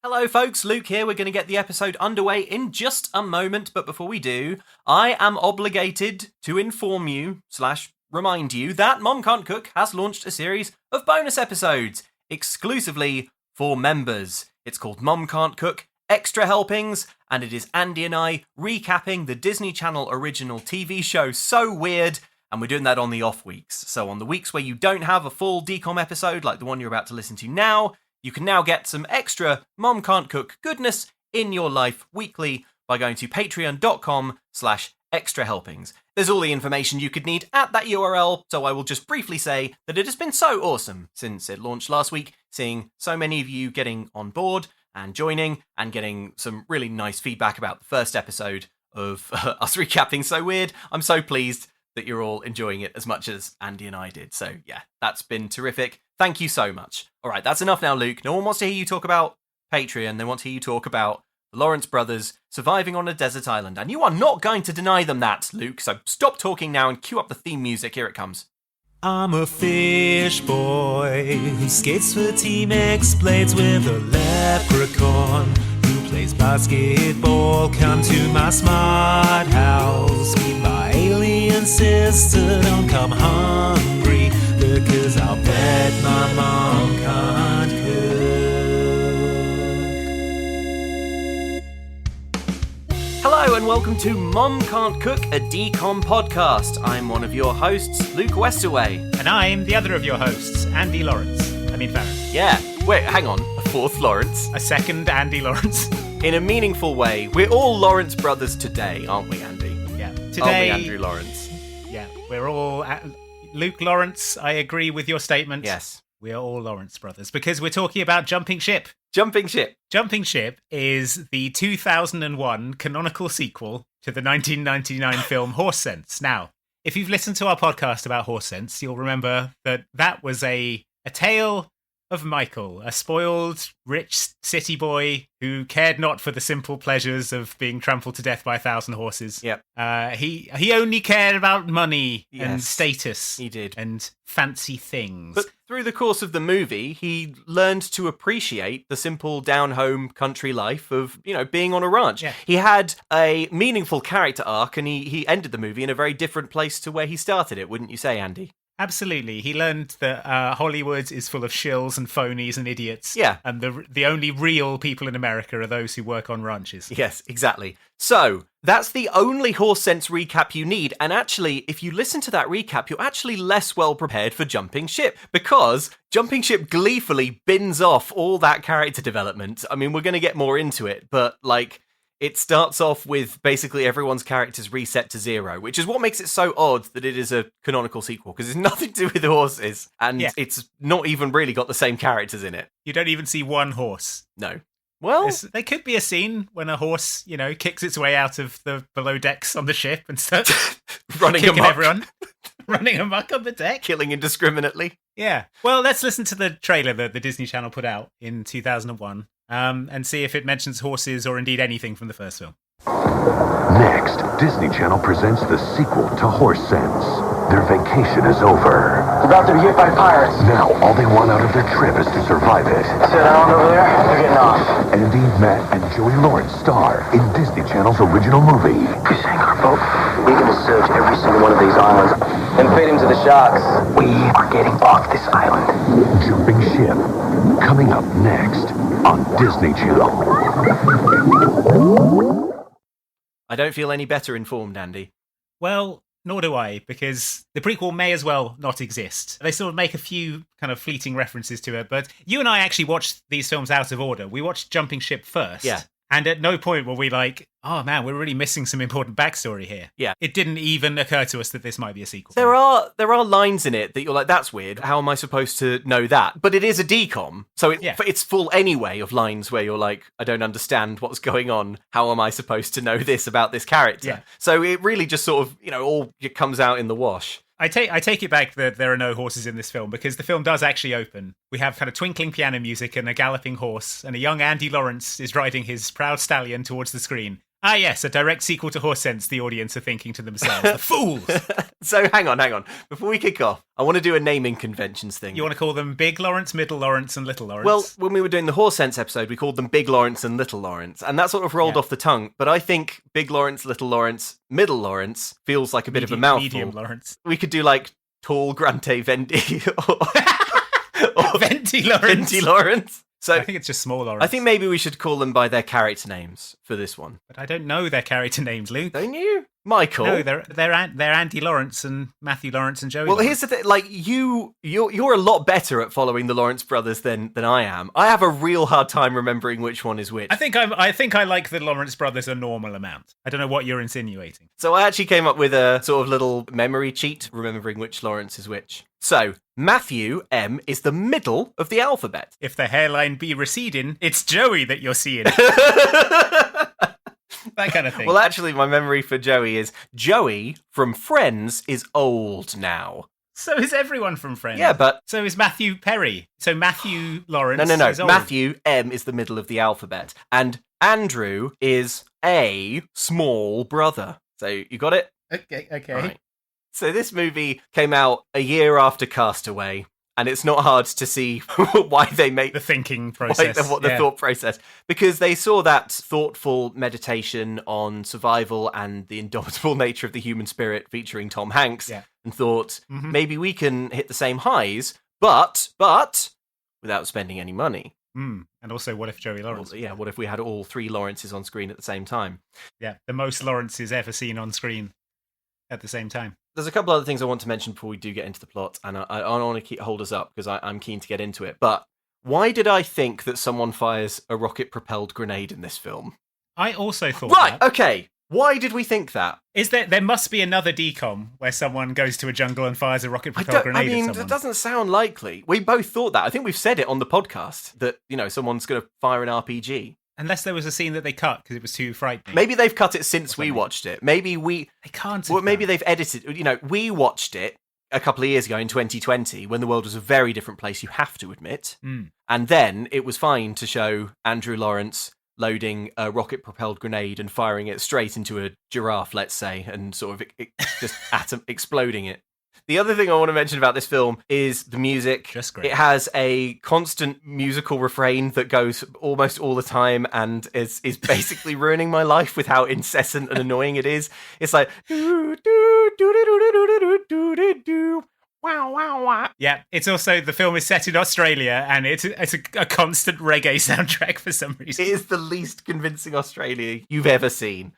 Hello folks, Luke here. We're going to get the episode underway in just a moment, but before we do, I am obligated to inform you / remind you that Mom Can't Cook has launched a series of bonus episodes exclusively for members. It's called Mom Can't Cook Extra Helpings, and it is Andy and I recapping the Disney Channel original TV show So Weird, and we're doing that on the off weeks. So on the weeks where you don't have a full DCOM episode like the one you're about to listen to now, you can now get some extra Mom Can't Cook goodness in your life weekly by going to patreon.com/extra helpings. There's all the information you could need at that URL, so I will just briefly say that it has been so awesome since it launched last week, seeing so many of you getting on board and joining and getting some really nice feedback about the first episode of us recapping So Weird. I'm so pleased that you're all enjoying it as much as Andy and I did. So yeah, that's been terrific. Thank you so much. All right, that's enough now, Luke. No one wants to hear you talk about Patreon. They want to hear you talk about the Lawrence brothers surviving on a desert island. And you are not going to deny them that, Luke. So stop talking now and cue up the theme music. Here it comes. I'm a fish boy who skates for Team X Blades with a leprechaun who plays basketball. Come to my smart house, meet my alien sister. Don't come hungry because I'll bet my mom can't cook. Hello and welcome to Mom Can't Cook, a DCOM podcast. I'm one of your hosts, Luke Westerway. And I'm the other of your hosts, Andy Lawrence. Farron. Yeah, wait, hang on, a fourth Lawrence? A second Andy Lawrence. In a meaningful way, we're all Lawrence brothers today, aren't we, Andy? Yeah. Today, aren't we, Andrew Lawrence? Yeah, we're all... Luke Lawrence, I agree with your statement. Yes. We are all Lawrence brothers, because we're talking about Jumping Ship. Jumping Ship. Jumping Ship is the 2001 canonical sequel to the 1999 film Horse Sense. Now, if you've listened to our podcast about Horse Sense, you'll remember that was a tale of Michael, a spoiled, rich city boy who cared not for the simple pleasures of being trampled to death by 1,000 horses. Yep. He only cared about money and status. He did. And fancy things. But through the course of the movie, he learned to appreciate the simple down-home country life of, being on a ranch. Yeah. He had a meaningful character arc, and he ended the movie in a very different place to where he started it, wouldn't you say, Andy? Absolutely. He learned that Hollywood is full of shills and phonies and idiots. Yeah. And the only real people in America are those who work on ranches. Yes, exactly. So, that's the only Horse Sense recap you need. And actually, if you listen to that recap, you're actually less well prepared for Jumping Ship, because Jumping Ship gleefully bins off all that character development. I mean, we're going to get more into it, but it starts off with basically everyone's characters reset to 0, which is what makes it so odd that it is a canonical sequel, because it's nothing to do with the horses, and it's not even really got the same characters in it. You don't even see one horse. No. Well, there could be a scene when a horse, kicks its way out of the below decks on the ship and starts running kicking amok. everyone. Running amok on the deck. Killing indiscriminately. Yeah. Well, let's listen to the trailer that the Disney Channel put out in 2001. And see if it mentions horses or indeed anything from the first film. Next, Disney Channel presents the sequel to Horse Sense. Their vacation is over. About to be hit by pirates. Now, all they want out of their trip is to survive it. Sit down over there, they're getting off. Andy, Matt, and Joey Lawrence star in Disney Channel's original movie. We sank our boat. We can search every single one of these islands and feed him to the sharks. We are getting off this island. Jumping Ship. Coming up next on Disney Channel. I don't feel any better informed, Andy. Well, nor do I, because the prequel may as well not exist. They sort of make a few kind of fleeting references to it, but you and I actually watched these films out of order. We watched Jumping Ship first. Yeah. And at no point were we like, oh man, we're really missing some important backstory here. Yeah. It didn't even occur to us that this might be a sequel. There are lines in it that you're like, that's weird. How am I supposed to know that? But it is a DCOM, so it's full anyway of lines where you're like, I don't understand what's going on. How am I supposed to know this about this character? Yeah. So it really just sort of, all comes out in the wash. I take it back that there are no horses in this film, because the film does actually open. We have kind of twinkling piano music and a galloping horse, and a young Andy Lawrence is riding his proud stallion towards the screen. Ah, yes, a direct sequel to Horse Sense, the audience are thinking to themselves, the fools! So hang on. Before we kick off, I want to do a naming conventions thing. You want to call them Big Lawrence, Middle Lawrence, and Little Lawrence? Well, when we were doing the Horse Sense episode, we called them Big Lawrence and Little Lawrence, and that sort of rolled off the tongue. But I think Big Lawrence, Little Lawrence, Middle Lawrence feels like a bit of a mouthful. Medium Lawrence. We could do like Tall Grante Vendi or Venti Lawrence. Venti Lawrence. So I think it's just small Lawrence. I think maybe we should call them by their character names for this one. But I don't know their character names, Luke. Don't you? Michael. No, they're Andy Lawrence and Matthew Lawrence and Joey. Well, Lawrence. here's the thing. Like you're a lot better at following the Lawrence brothers than I am. I have a real hard time remembering which one is which. I think I like the Lawrence brothers a normal amount. I don't know what you're insinuating. So I actually came up with a sort of little memory cheat, remembering which Lawrence is which. So Matthew M is the middle of the alphabet. If the hairline be receding, it's Joey that you're seeing. That kind of thing. Well, actually, my memory for Joey is Joey from Friends is old now. So is everyone from Friends. Yeah, but... So is Matthew Perry. So Matthew Lawrence No. is old. Matthew M is the middle of the alphabet. And Andrew is a small brother. So you got it? Okay. Right. So this movie came out a year after Castaway. And it's not hard to see why they make the thinking process, the thought process, because they saw that thoughtful meditation on survival and the indomitable nature of the human spirit featuring Tom Hanks, and thought maybe we can hit the same highs, but without spending any money. And also, what if Joey Lawrence? Well, what if we had all three Lawrences on screen at the same time? Yeah, the most Lawrences ever seen on screen at the same time. There's a couple other things I want to mention before we do get into the plot, and I don't want to hold us up because I'm keen to get into it. But why did I think that someone fires a rocket-propelled grenade in this film? I also thought that. Okay. Why did we think that? Is there must be another DCOM where someone goes to a jungle and fires a rocket-propelled grenade at someone. That doesn't sound likely. We both thought that. I think we've said it on the podcast that, someone's going to fire an RPG. Unless there was a scene that they cut because it was too frightening. Maybe they've cut it since we watched it. Maybe they can't. Well, maybe they've edited. We watched it a couple of years ago in 2020 when the world was a very different place. You have to admit. And then it was fine to show Andrew Lawrence loading a rocket-propelled grenade and firing it straight into a giraffe, let's say, and sort of just exploding it. The other thing I want to mention about this film is the music. Just great. It has a constant musical refrain that goes almost all the time and is basically ruining my life with how incessant and annoying it is. It's like do do do do do do do do do. Wow, wow, wow. Yeah, it's also, the film is set in Australia and it's a constant reggae soundtrack for some reason. It is the least convincing Australia you've ever seen.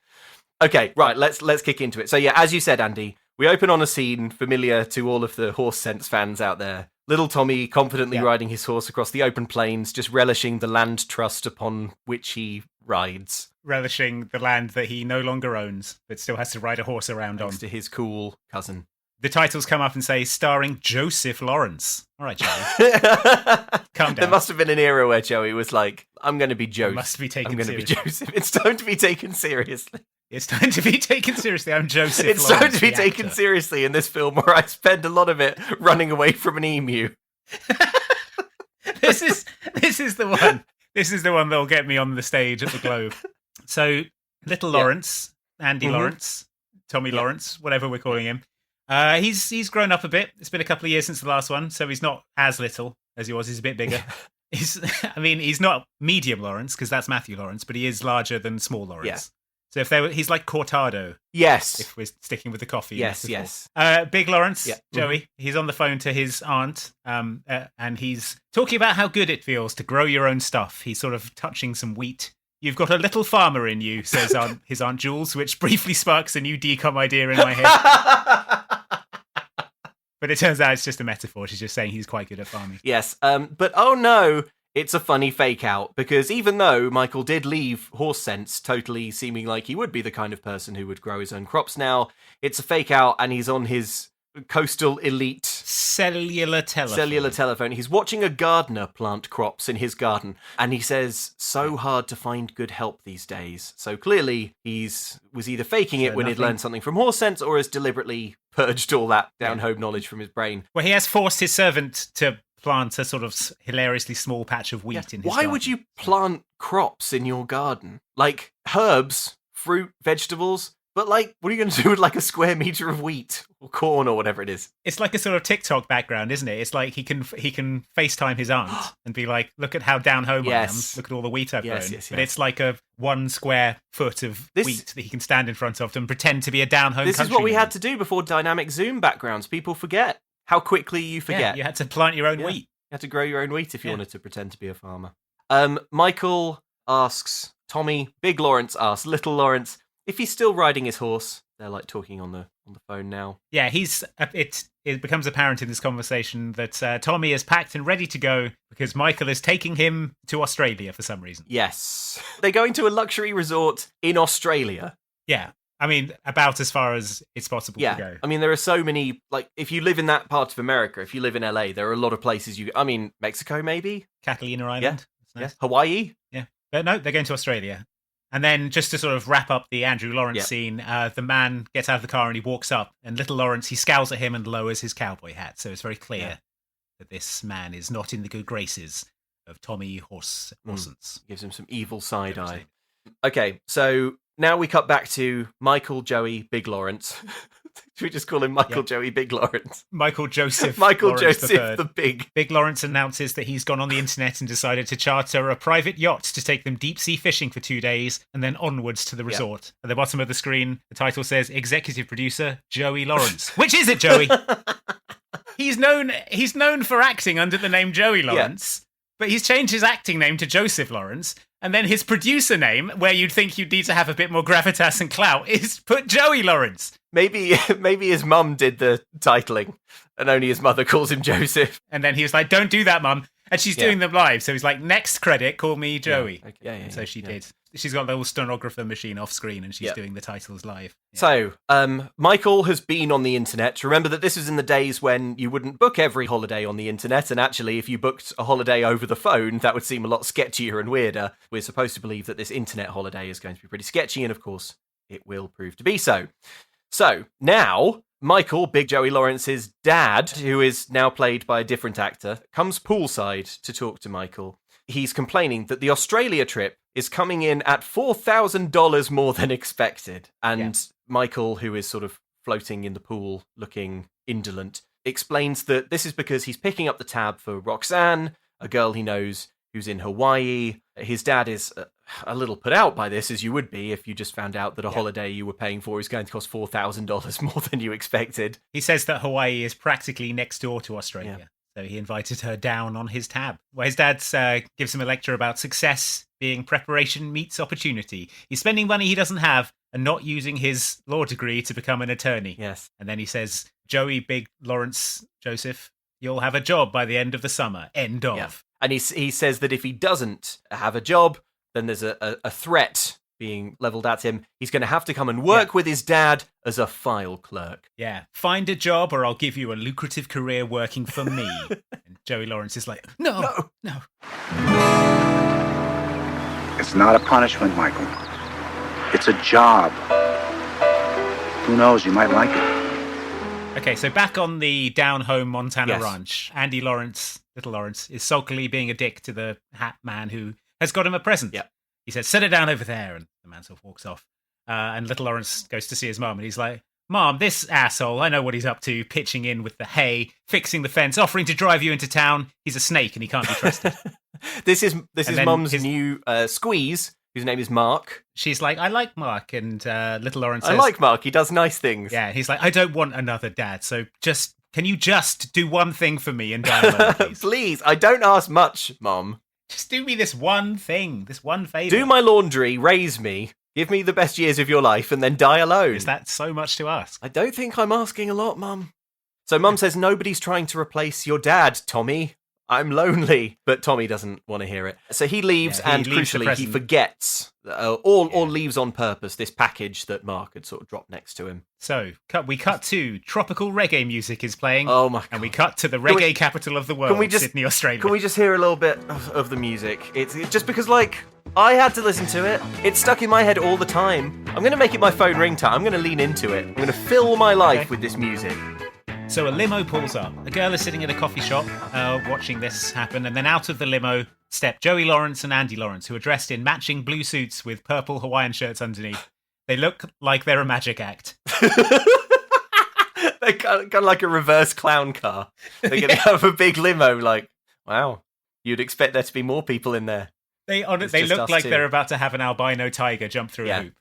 Okay, right, let's kick into it. So yeah, as you said, Andy, we open on a scene familiar to all of the Horse Sense fans out there. Little Tommy confidently riding his horse across the open plains, just relishing the land trust upon which he rides. Relishing the land that he no longer owns, but still has to ride a horse around Thanks to his cool cousin. The titles come up and say, starring Joseph Lawrence. All right, Joey. Calm down. There must have been an era where Joey was like, I'm going to be Joseph. Must be taken I'm going to be seriously. Joseph. It's time to be taken seriously. It's time to be taken seriously. I'm Joseph It's Lawrence, time to be the taken actor. seriously in this film where I spend a lot of it running away from an emu. This is the one. This is the one that'll get me on the stage at the Globe. So, Little Lawrence, Andy Lawrence, Tommy Lawrence, whatever we're calling him. He's grown up a bit. It's been a couple of years since the last one, so he's not as little as he was. He's a bit bigger. He's not medium Lawrence because that's Matthew Lawrence, but he is larger than small Lawrence. Yeah. So he's like Cortado. Yes. If we're sticking with the coffee. Yes. Big Lawrence, Yeah. Joey, he's on the phone to his aunt, and he's talking about how good it feels to grow your own stuff. He's sort of touching some wheat. You've got a little farmer in you, says his Aunt Jules, which briefly sparks a new DCOM idea in my head. But it turns out it's just a metaphor. She's just saying he's quite good at farming. Yes. But oh no, it's a funny fake out, because even though Michael did leave Horse Sense totally seeming like he would be the kind of person who would grow his own crops now, it's a fake out and he's on his coastal elite cellular telephone. He's watching a gardener plant crops in his garden, and he says, so hard to find good help these days. So clearly was either faking it when he'd learned something from Horse Sense, or has deliberately purged all that down-home knowledge from his brain. Well, he has forced his servant to plant a sort of hilariously small patch of wheat in his garden. Why would you plant crops in your garden? Like, herbs fruit, vegetables. But, like, what are you going to do with, like, a square meter of wheat or corn or whatever it is? It's like a sort of TikTok background, isn't it? It's like he can FaceTime his aunt and be like, look at how down home I am. Look at all the wheat I've grown. But it's like a 1 square foot of wheat that he can stand in front of and pretend to be a down home This country is what we man. had to do before dynamic zoom backgrounds. People forget how quickly you forget. Yeah, you had to plant your own wheat. You had to grow your own wheat if you wanted to pretend to be a farmer. Michael asks, Tommy, Big Lawrence asks, Little Lawrence, if he's still riding his horse. They're like talking on the phone now. Yeah, it becomes apparent in this conversation that Tommy is packed and ready to go because Michael is taking him to Australia for some reason. Yes. They're going to a luxury resort in Australia. Yeah. I mean, about as far as it's possible to go. I mean, there are so many, like, if you live in that part of America, if you live in LA, there are a lot of places Mexico maybe? Catalina Island. Yeah. That's nice. Yeah. Hawaii? Yeah. But no, they're going to Australia. And then just to sort of wrap up the Andrew Lawrence scene, the man gets out of the car and he walks up, and Little Lawrence, he scowls at him and lowers his cowboy hat. So it's very clear that this man is not in the good graces of Tommy Horsens. Gives him some evil side eye. Okay, so now we cut back to Michael, Joey, Big Lawrence. Should we just call him Michael, Joey, Big Lawrence? Michael Joseph Michael Lawrence Joseph the Big. Big Lawrence announces that he's gone on the internet and decided to charter a private yacht to take them deep sea fishing for 2 days and then onwards to the resort. At the bottom of the screen, the title says Executive Producer Joey Lawrence. Which is it, Joey? He's known for acting under the name Joey Lawrence, but he's changed his acting name to Joseph Lawrence. And then his producer name, where you'd think you'd need to have a bit more gravitas and clout, is put Joey Lawrence. Maybe his mum did the titling, and only his mother calls him Joseph. And then he was like, "Don't do that, Mum." And she's doing them live, so he's like, "Next credit, call me Joey." And so she did. She's got the little stenographer machine off screen, and she's doing the titles live. Yeah. So, Michael has been on the internet. Remember that this was in the days when you wouldn't book every holiday on the internet, and actually, if you booked a holiday over the phone, that would seem a lot sketchier and weirder. We're supposed to believe that this internet holiday is going to be pretty sketchy, and of course, it will prove to be so. So, now, Michael, Big Joey Lawrence's dad, who is now played by a different actor, comes poolside to talk to Michael. He's complaining that the Australia trip is coming in at $4,000 more than expected. And Michael, who is sort of floating in the pool, looking indolent, explains that this is because he's picking up the tab for Roxanne, a girl he knows who's in Hawaii. His dad is a little put out by this, as you would be if you just found out that a holiday you were paying for is going to cost $4,000 more than you expected. He says that Hawaii is practically next door to Australia. Yeah. So he invited her down on his tab. Well, his dad gives him a lecture about success being preparation meets opportunity. He's spending money he doesn't have and not using his law degree to become an attorney. Yes. And then he says, Joey, Big Lawrence, Joseph, you'll have a job by the end of the summer. End of. Yeah. And he says that if he doesn't have a job, then there's a threat being leveled at him. He's going to have to come and work with his dad as a file clerk. Yeah. Find a job or I'll give you a lucrative career working for me. And Joey Lawrence is like, no. It's not a punishment, Michael. It's a job. Who knows, you might like it. Okay, so back on the down-home Montana ranch, Andy Lawrence, Little Lawrence, is sulkily being a dick to the hat man who has got him a present. Yep. He says, set it down over there, and the man sort of walks off. And Little Lawrence goes to see his mum, and he's like, Mom, this asshole, I know what he's up to, pitching in with the hay, fixing the fence, offering to drive you into town. He's a snake, and he can't be trusted. This is Mum's new squeeze, whose name is Mark. She's like, I like Mark, and Little Lawrence says, I like Mark, he does nice things. Yeah, he's like, I don't want another dad, so can you just do one thing for me and die alone, please? Please, I don't ask much, Mom. Just do me this one thing, this one favour. Do my laundry, raise me, give me the best years of your life, and then die alone. Is that so much to ask? I don't think I'm asking a lot, Mum. So Mum says, nobody's trying to replace your dad, Tommy. I'm lonely. But Tommy doesn't want to hear it. So he leaves, and crucially, he forgets, or leaves on purpose, this package that Mark had sort of dropped next to him. So we cut to tropical reggae music is playing. Oh my God. And we cut to the reggae capital of the world, Sydney, Australia. Can we just hear a little bit of the music? It's just because, I had to listen to it. It's stuck in my head all the time. I'm going to make it my phone ringtone. I'm going to lean into it. I'm going to fill my life with this music. So a limo pulls up. A girl is sitting at a coffee shop watching this happen, and then out of the limo step Joey Lawrence and Andy Lawrence, who are dressed in matching blue suits with purple Hawaiian shirts underneath. They look like they're a magic act. They're kind of like a reverse clown car. They're going to have a big limo. Like, wow, you'd expect there to be more people in there. They just look us like two. they're about to have an albino tiger jump through a hoop.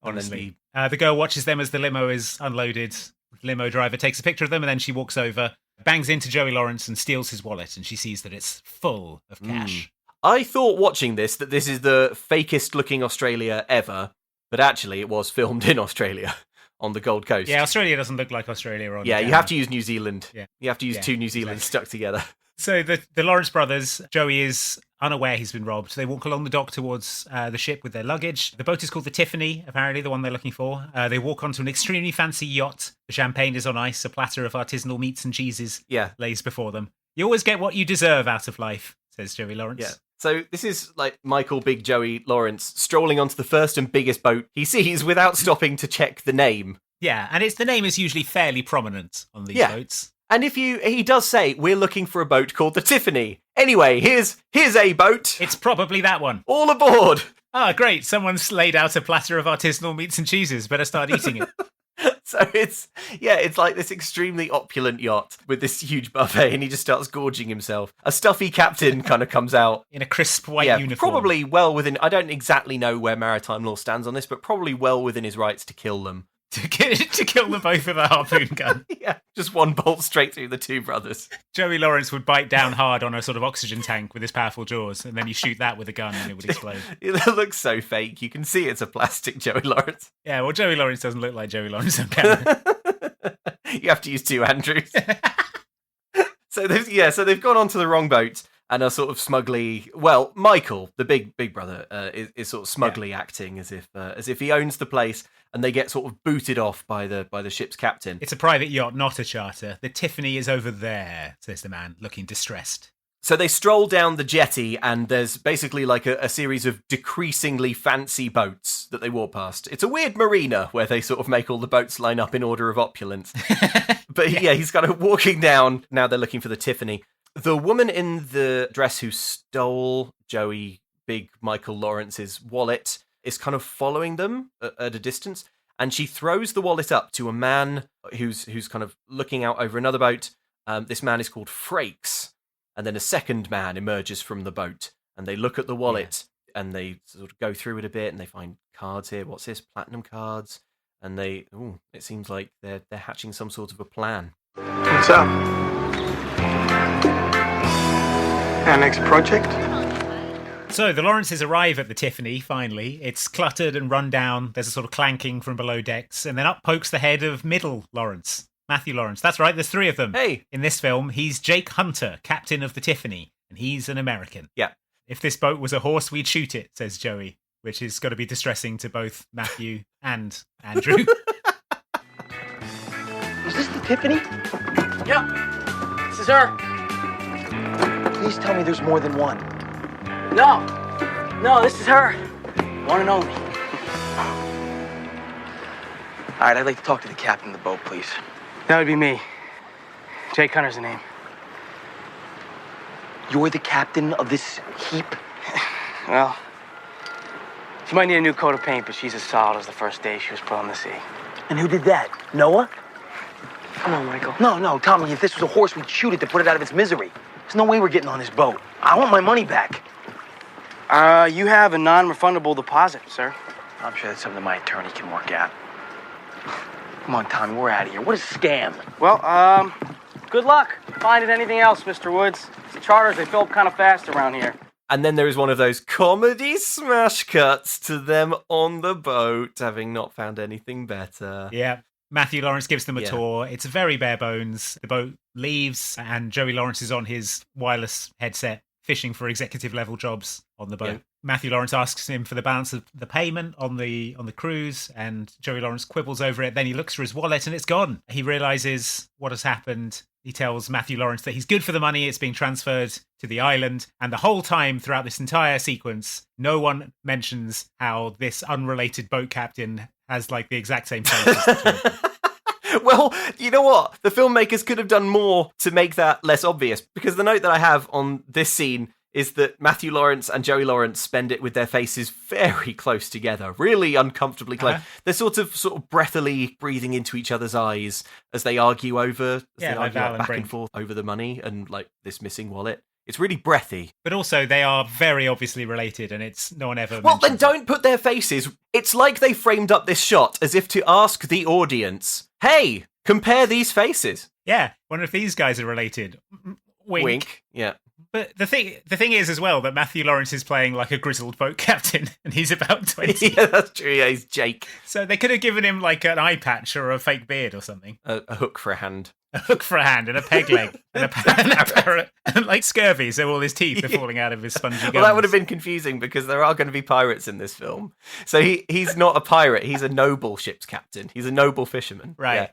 Honestly, the girl watches them as the limo is unloaded. The limo driver takes a picture of them, and then she walks over, bangs into Joey Lawrence, and steals his wallet. And she sees that it's full of cash. I thought watching this that this is the fakest looking Australia ever, but actually it was filmed in Australia on the Gold Coast. Yeah, Australia doesn't look like Australia on Yeah, you camera. have to use New Zealand. Yeah. You have to use two New Zealands stuck together. So the Lawrence brothers, Joey is unaware he's been robbed. They walk along the dock towards the ship with their luggage. The boat is called the Tiffany, apparently, the one they're looking for. They walk onto an extremely fancy yacht. The champagne is on ice. A platter of artisanal meats and cheeses lays before them. You always get what you deserve out of life, says Joey Lawrence. Yeah. So this is like Michael Big Joey Lawrence strolling onto the first and biggest boat he sees without stopping to check the name. Yeah, and the name is usually fairly prominent on these boats. And he does say, we're looking for a boat called the Tiffany. Anyway, here's a boat. It's probably that one. All aboard. Ah, great. Someone's laid out a platter of artisanal meats and cheeses. Better start eating it. So it's like this extremely opulent yacht with this huge buffet, and he just starts gorging himself. A stuffy captain kind of comes out. In a crisp white uniform. Probably well within, I don't exactly know where maritime law stands on this, but probably well within his rights to kill them. To kill them both with a harpoon gun. Yeah, just one bolt straight through the two brothers. Joey Lawrence would bite down hard on a sort of oxygen tank with his powerful jaws, and then you shoot that with a gun and it would explode. It looks so fake. You can see it's a plastic Joey Lawrence. Yeah, well, Joey Lawrence doesn't look like Joey Lawrence on camera. You have to use two Andrews. So they've gone onto the wrong boat and are sort of smugly. Well, Michael, the big brother, is sort of smugly acting as if he owns the place, and they get sort of booted off by the ship's captain. It's a private yacht, not a charter. The Tiffany is over there, says the man, looking distressed. So they stroll down the jetty, and there's basically like a series of decreasingly fancy boats that they walk past. It's a weird marina where they sort of make all the boats line up in order of opulence. But he's kind of walking down. Now they're looking for the Tiffany. The woman in the dress who stole Joey Big Michael Lawrence's wallet is kind of following them at a distance, and she throws the wallet up to a man who's kind of looking out over another boat. This man is called Frakes. And then a second man emerges from the boat, and they look at the wallet, and they sort of go through it a bit, and they find cards here. What's this? Platinum cards. And it seems like they're hatching some sort of a plan. What's up? Our next project? So the Lawrences arrive at the Tiffany, finally. It's cluttered and run down. There's a sort of clanking from below decks, and then up pokes the head of Middle Lawrence. Matthew Lawrence. That's right, there's three of them. Hey! In this film, he's Jake Hunter, captain of the Tiffany, and he's an American. Yeah. If this boat was a horse, we'd shoot it, says Joey, which is got to be distressing to both Matthew and Andrew. Is this the Tiffany? Yep. This is her. Please tell me there's more than one. No, this is her. One and only. All right, I'd like to talk to the captain of the boat, please. That would be me. Jake Hunter's the name. You're the captain of this heap? Well, she might need a new coat of paint, but she's as solid as the first day she was put on the sea. And who did that? Noah? Come on, Michael. No, Tommy, if this was a horse, we'd shoot it to put it out of its misery. There's no way we're getting on this boat. I want my money back. You have a non-refundable deposit, sir. I'm sure that's something my attorney can work out. Come on, Tommy, we're out of here. What a scam. Well, good luck finding anything else, Mr. Woods. The charters, they fill up kind of fast around here. And then there is one of those comedy smash cuts to them on the boat, having not found anything better. Yeah. Matthew Lawrence gives them a tour. It's very bare bones. The boat leaves, and Joey Lawrence is on his wireless headset fishing for executive level jobs on the boat. Yeah. Matthew Lawrence asks him for the balance of the payment on the cruise, and Joey Lawrence quibbles over it. Then he looks for his wallet, and it's gone. He realizes what has happened. He tells Matthew Lawrence that he's good for the money. It's being transferred to the island. And the whole time throughout this entire sequence, no one mentions how this unrelated boat captain has like the exact same face. Well, you know what? The filmmakers could have done more to make that less obvious, because the note that I have on this scene is that Matthew Lawrence and Joey Lawrence spend it with their faces very close together, really uncomfortably close. They're sort of breathily breathing into each other's eyes as they argue back and forth over the money and like this missing wallet. It's really breathy. But also, they are very obviously related, and it's no one ever. Well, then don't put their faces. It's like they framed up this shot as if to ask the audience, "Hey, compare these faces." Yeah, wonder if these guys are related. Wink. Yeah. But the thing is as well that Matthew Lawrence is playing like a grizzled boat captain, and he's about 20. Yeah, that's true. Yeah, he's Jake. So they could have given him like an eye patch or a fake beard or something. A hook for a hand. A hook for a hand and a peg leg and a parrot and like scurvy, so all his teeth are falling out of his spongy gums. Well, that would have been confusing because there are going to be pirates in this film. So he's not a pirate. He's a noble ship's captain. He's a noble fisherman. Right.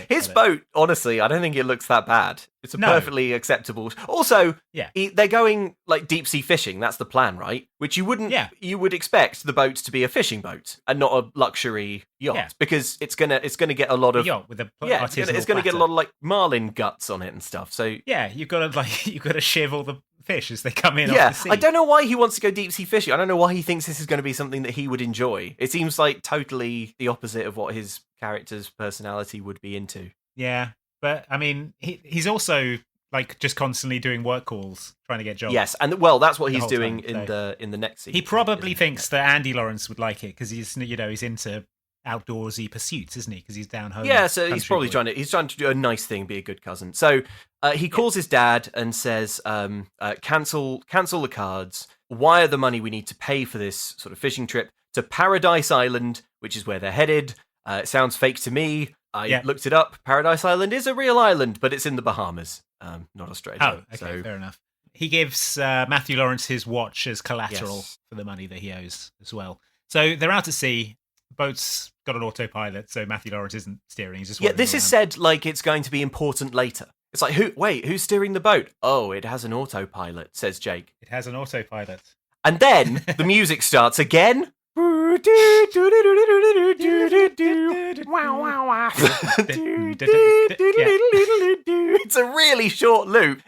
His boat, honestly, I don't think it looks that bad. It's perfectly acceptable. Also, they're going like deep sea fishing. That's the plan, right? Which you wouldn't. Yeah. You would expect the boat to be a fishing boat and not a luxury yacht because it's gonna get a lot of yacht with a it's gonna get a lot of like marlin guts on it and stuff. So you've got to shiv all the fish as they come in. Off the sea. I don't know why he wants to go deep sea fishing. I don't know why he thinks this is going to be something that he would enjoy. It seems like totally the opposite of what his character's personality would be into. Yeah, but I mean, he's also like just constantly doing work calls, trying to get jobs. Yes, and that's what he's doing in the next scene. He probably thinks that Andy Lawrence would like it because he's into outdoorsy pursuits, isn't he? Because he's down home. Yeah, so he's probably trying to do a nice thing, be a good cousin. So he calls his dad and says, cancel the cards, wire the money we need to pay for this sort of fishing trip to Paradise Island, which is where they're headed. It sounds fake to me. I looked it up. Paradise Island is a real island, but it's in the Bahamas, not Australia. Oh, okay, fair enough. He gives Matthew Lawrence his watch as collateral for the money that he owes as well. So they're out at sea. Boat's got an autopilot, so Matthew Lawrence isn't steering. He's just this is said like it's going to be important later. It's like, who's steering the boat? Oh, it has an autopilot, says Jake. It has an autopilot. And then the music starts again. It's a really short loop.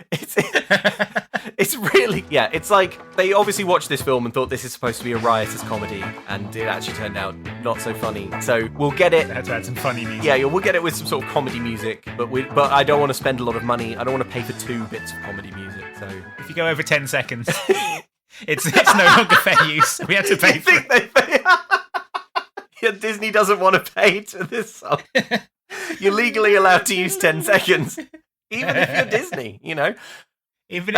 It's really, it's like they obviously watched this film and thought this is supposed to be a riotous comedy, and it actually turned out not so funny. So we'll get it. They had to add some funny music. Yeah, we'll get it with some sort of comedy music, but I don't want to spend a lot of money. I don't want to pay for 2 bits of comedy music. So if you go over 10 seconds, it's no longer fair use. We have to pay for it. Disney doesn't want to pay to this song. You're legally allowed to use 10 seconds, even if you're Disney. If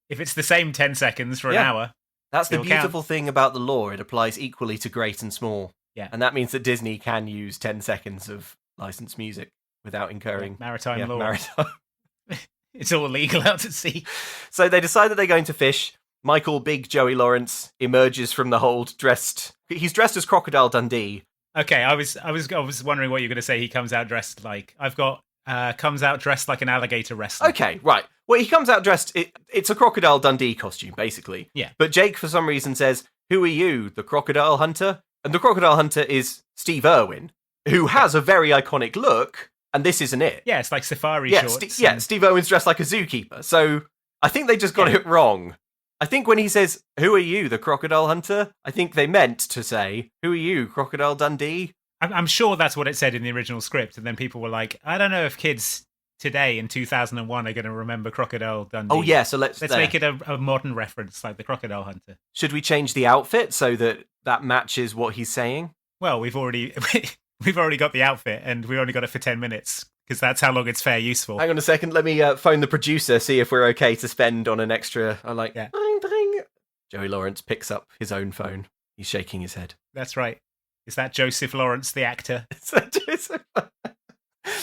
it's the same 10 seconds for an hour. That's the beautiful thing about the law. It applies equally to great and small. Yeah, and that means that Disney can use 10 seconds of licensed music without incurring maritime law. Maritime. It's all legal out at sea. So they decide that they're going to fish. Michael Big Joey Lawrence emerges from the hold he's dressed as Crocodile Dundee. Okay, I was wondering what you were going to say. He comes out dressed like comes out dressed like an alligator wrestler. Okay, right. Well, he comes out dressed. It's a Crocodile Dundee costume, basically. Yeah. But Jake, for some reason, says, "Who are you, the Crocodile Hunter?" And the Crocodile Hunter is Steve Irwin, who has a very iconic look. And this isn't it. Yeah, it's like safari shorts. Steve Irwin's dressed like a zookeeper. So I think they just got it wrong. I think when he says, "Who are you, the Crocodile Hunter?" I think they meant to say, "Who are you, Crocodile Dundee?" I'm sure that's what it said in the original script, and then people were like, "I don't know if kids today in 2001 are going to remember Crocodile Dundee." Oh yeah, so let's make it a modern reference, like the Crocodile Hunter. Should we change the outfit so that matches what he's saying? Well, we've already got the outfit, and we only got it for 10 minutes. Because that's how long it's fair use for. Hang on a second. Let me phone the producer, see if we're okay to spend on an extra. Ding, ding. Joey Lawrence picks up his own phone. He's shaking his head. That's right. Is that Joseph Lawrence, the actor? Is that Joseph?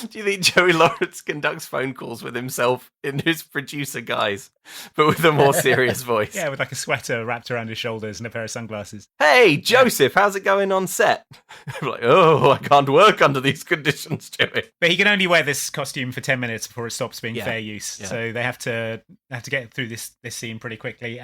Do you think Joey Lawrence conducts phone calls with himself in his producer guise, but with a more serious voice? Yeah, with like a sweater wrapped around his shoulders and a pair of sunglasses. Hey, Joseph, how's it going on set? I'm like, I can't work under these conditions, Joey. But he can only wear this costume for 10 minutes before it stops being fair use. Yeah. So they have to get through this scene pretty quickly.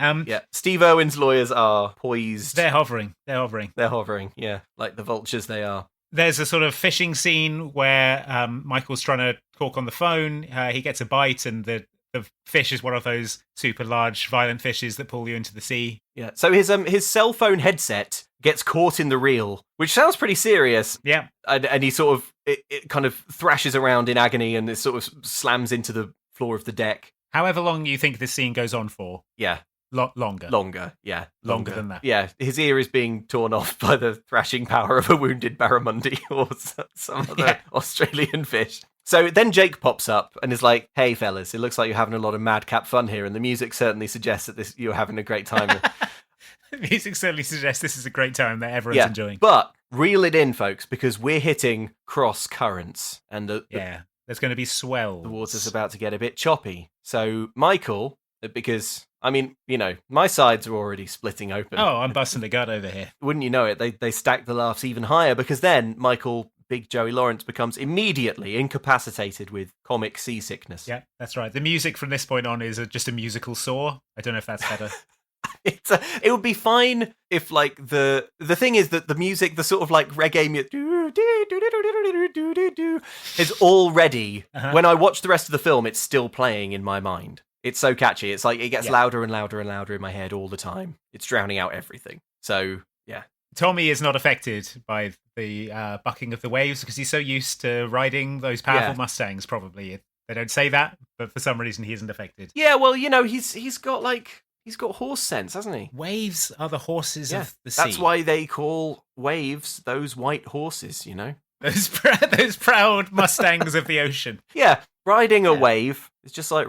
Steve Irwin's lawyers are poised. They're hovering. Yeah, like the vultures they are. There's a sort of fishing scene where Michael's trying to talk on the phone. He gets a bite, and the the fish is one of those super large, violent fishes that pull you into the sea. Yeah. So his cell phone headset gets caught in the reel, which sounds pretty serious. Yeah. And he sort of it kind of thrashes around in agony and it sort of slams into the floor of the deck. However long you think this scene goes on for. Yeah. Longer. Yeah. Longer than that. Yeah, his ear is being torn off by the thrashing power of a wounded barramundi or some other Australian fish. So then Jake pops up and is like, "Hey, fellas, it looks like you're having a lot of madcap fun here, and the music certainly suggests that you're having a great time." The music certainly suggests this is a great time that everyone's enjoying. But reel it in, folks, because we're hitting cross currents, and there's going to be swells. The water's about to get a bit choppy. So Michael, because I mean, my sides are already splitting open. Oh, I'm busting the gut over here. Wouldn't you know it? They stack the laughs even higher because then Michael, Big Joey Lawrence, becomes immediately incapacitated with comic seasickness. Yeah, that's right. The music from this point on is just a musical saw. I don't know if that's better. It would be fine if, like, the thing is that the music, the sort of like reggae music, is already, when I watch the rest of the film, it's still playing in my mind. It's so catchy. It's like it gets louder and louder and louder in my head all the time. It's drowning out everything. So, yeah. Tommy is not affected by the bucking of the waves because he's so used to riding those powerful Mustangs, probably. They don't say that, but for some reason he isn't affected. Yeah, well, he's got horse sense, hasn't he? Waves are the horses of the sea. That's why they call waves those white horses, Those proud Mustangs of the ocean. Yeah, riding a wave is just like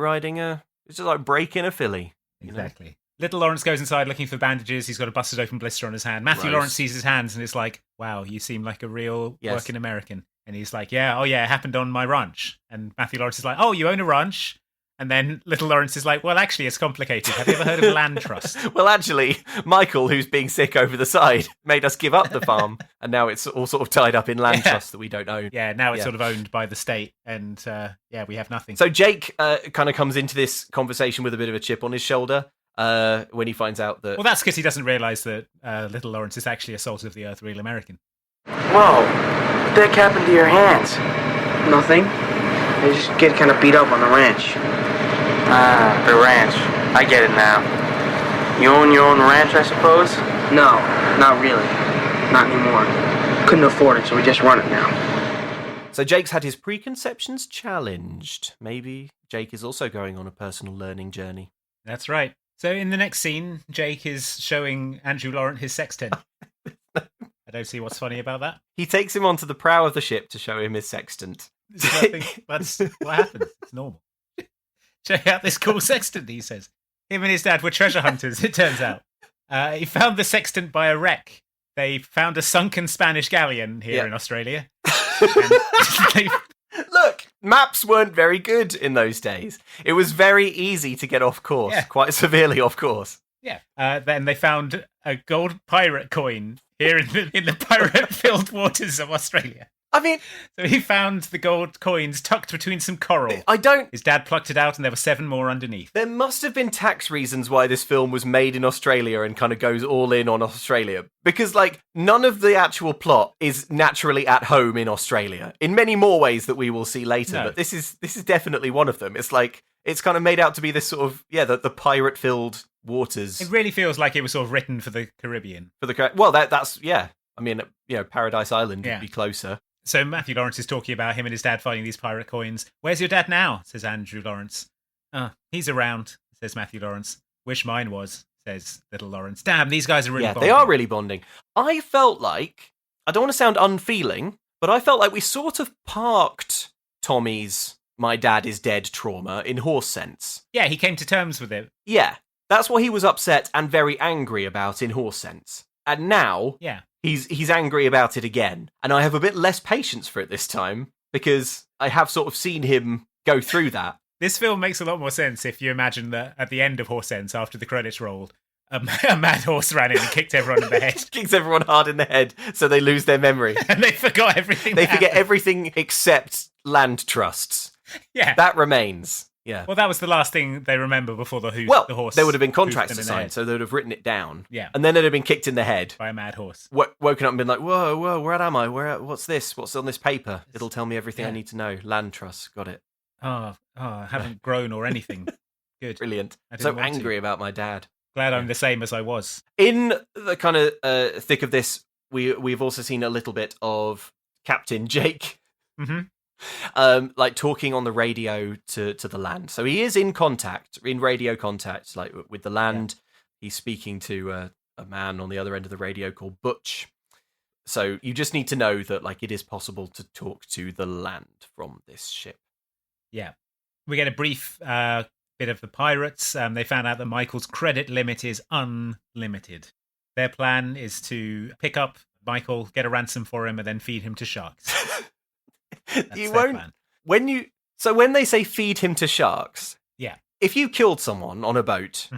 it's just like breaking a filly. Exactly. Little Lawrence goes inside looking for bandages. He's got a busted open blister on his hand. Matthew Lawrence sees his hands and is like, "Wow, you seem like a real working American." And he's like, "Yeah, it happened on my ranch." And Matthew Lawrence is like, "Oh, you own a ranch?" And then Little Lawrence is like, "Well, actually, it's complicated. Have you ever heard of land trust?" Well, actually, Michael, who's being sick over the side, made us give up the farm, and now it's all sort of tied up in land trust that we don't own. Yeah, now it's sort of owned by the state, and we have nothing. So Jake kind of comes into this conversation with a bit of a chip on his shoulder when he finds out that... Well, that's because he doesn't realise that Little Lawrence is actually a salt of the earth real American. Whoa, what the heck happened to your hands? Nothing. They just get kind of beat up on the ranch. The ranch. I get it now. You own your own ranch, I suppose? No, not really. Not anymore. Couldn't afford it, so we just run it now. So Jake's had his preconceptions challenged. Maybe Jake is also going on a personal learning journey. That's right. So in the next scene, Jake is showing Andrew Lawrence his sextant. I don't see what's funny about that. He takes him onto the prow of the ship to show him his sextant. That's what happens. It's normal. Check out this cool sextant, he says. Him and his dad were treasure hunters, it turns out. He found the sextant by a wreck. They found a sunken Spanish galleon here in Australia. Look, maps weren't very good in those days. It was very easy to get off course, quite severely off course. Yeah. Then they found a gold pirate coin here in the pirate-filled waters of Australia. I mean... So he found the gold coins tucked between some coral. His dad plucked it out and there were 7 more underneath. There must have been tax reasons why this film was made in Australia and kind of goes all in on Australia. Because, like, none of the actual plot is naturally at home in Australia. In many more ways that we will see later. No. But this is definitely one of them. It's like, it's kind of made out to be this sort of, the pirate-filled waters. It really feels like it was sort of written for the Caribbean. Well, that's, I mean, Paradise Island would be closer. So Matthew Lawrence is talking about him and his dad finding these pirate coins. "Where's your dad now?" says Andrew Lawrence. "He's around," says Matthew Lawrence. "Wish mine was," says Little Lawrence. Damn, these guys are really bonding. They are really bonding. I felt like, I don't want to sound unfeeling, but I felt like we sort of parked Tommy's "my dad is dead" trauma in horse sense. Yeah, he came to terms with it. Yeah, that's what he was upset and very angry about in horse sense. And now... He's angry about it again. And I have a bit less patience for it this time, because I have sort of seen him go through that. This film makes a lot more sense if you imagine that at the end of Horse Sense, after the credits rolled, a mad horse ran in and kicked everyone in the head. Kicks everyone hard in the head, so they lose their memory. And they forgot everything. They forget everything except land trusts. Yeah. That remains. Yeah. Well, that was the last thing they remember before the horse. There would have been contracts to sign, so they would have written it down. Yeah. And then they'd have been kicked in the head. By a mad horse. Woken up and been like, whoa, where am I? What's this? What's on this paper? It'll tell me everything I need to know. Land trust. Got it. I haven't grown or anything. Good. Brilliant. I didn't So want to. angry about my dad. Glad I'm the same as I was. In the kind of thick of this, we've also seen a little bit of Captain Jake, like talking on the radio to the land. So he is in radio contact, like with the land. Yeah. He's speaking to a man on the other end of the radio called Butch. So you just need to know that like it is possible to talk to the land from this ship. Yeah, we get a brief bit of the pirates. They found out that Michael's credit limit is unlimited. Their plan is to pick up Michael, get a ransom for him, and then feed him to sharks. You won't. Plan. When they say feed him to sharks, yeah. If you killed someone on a boat,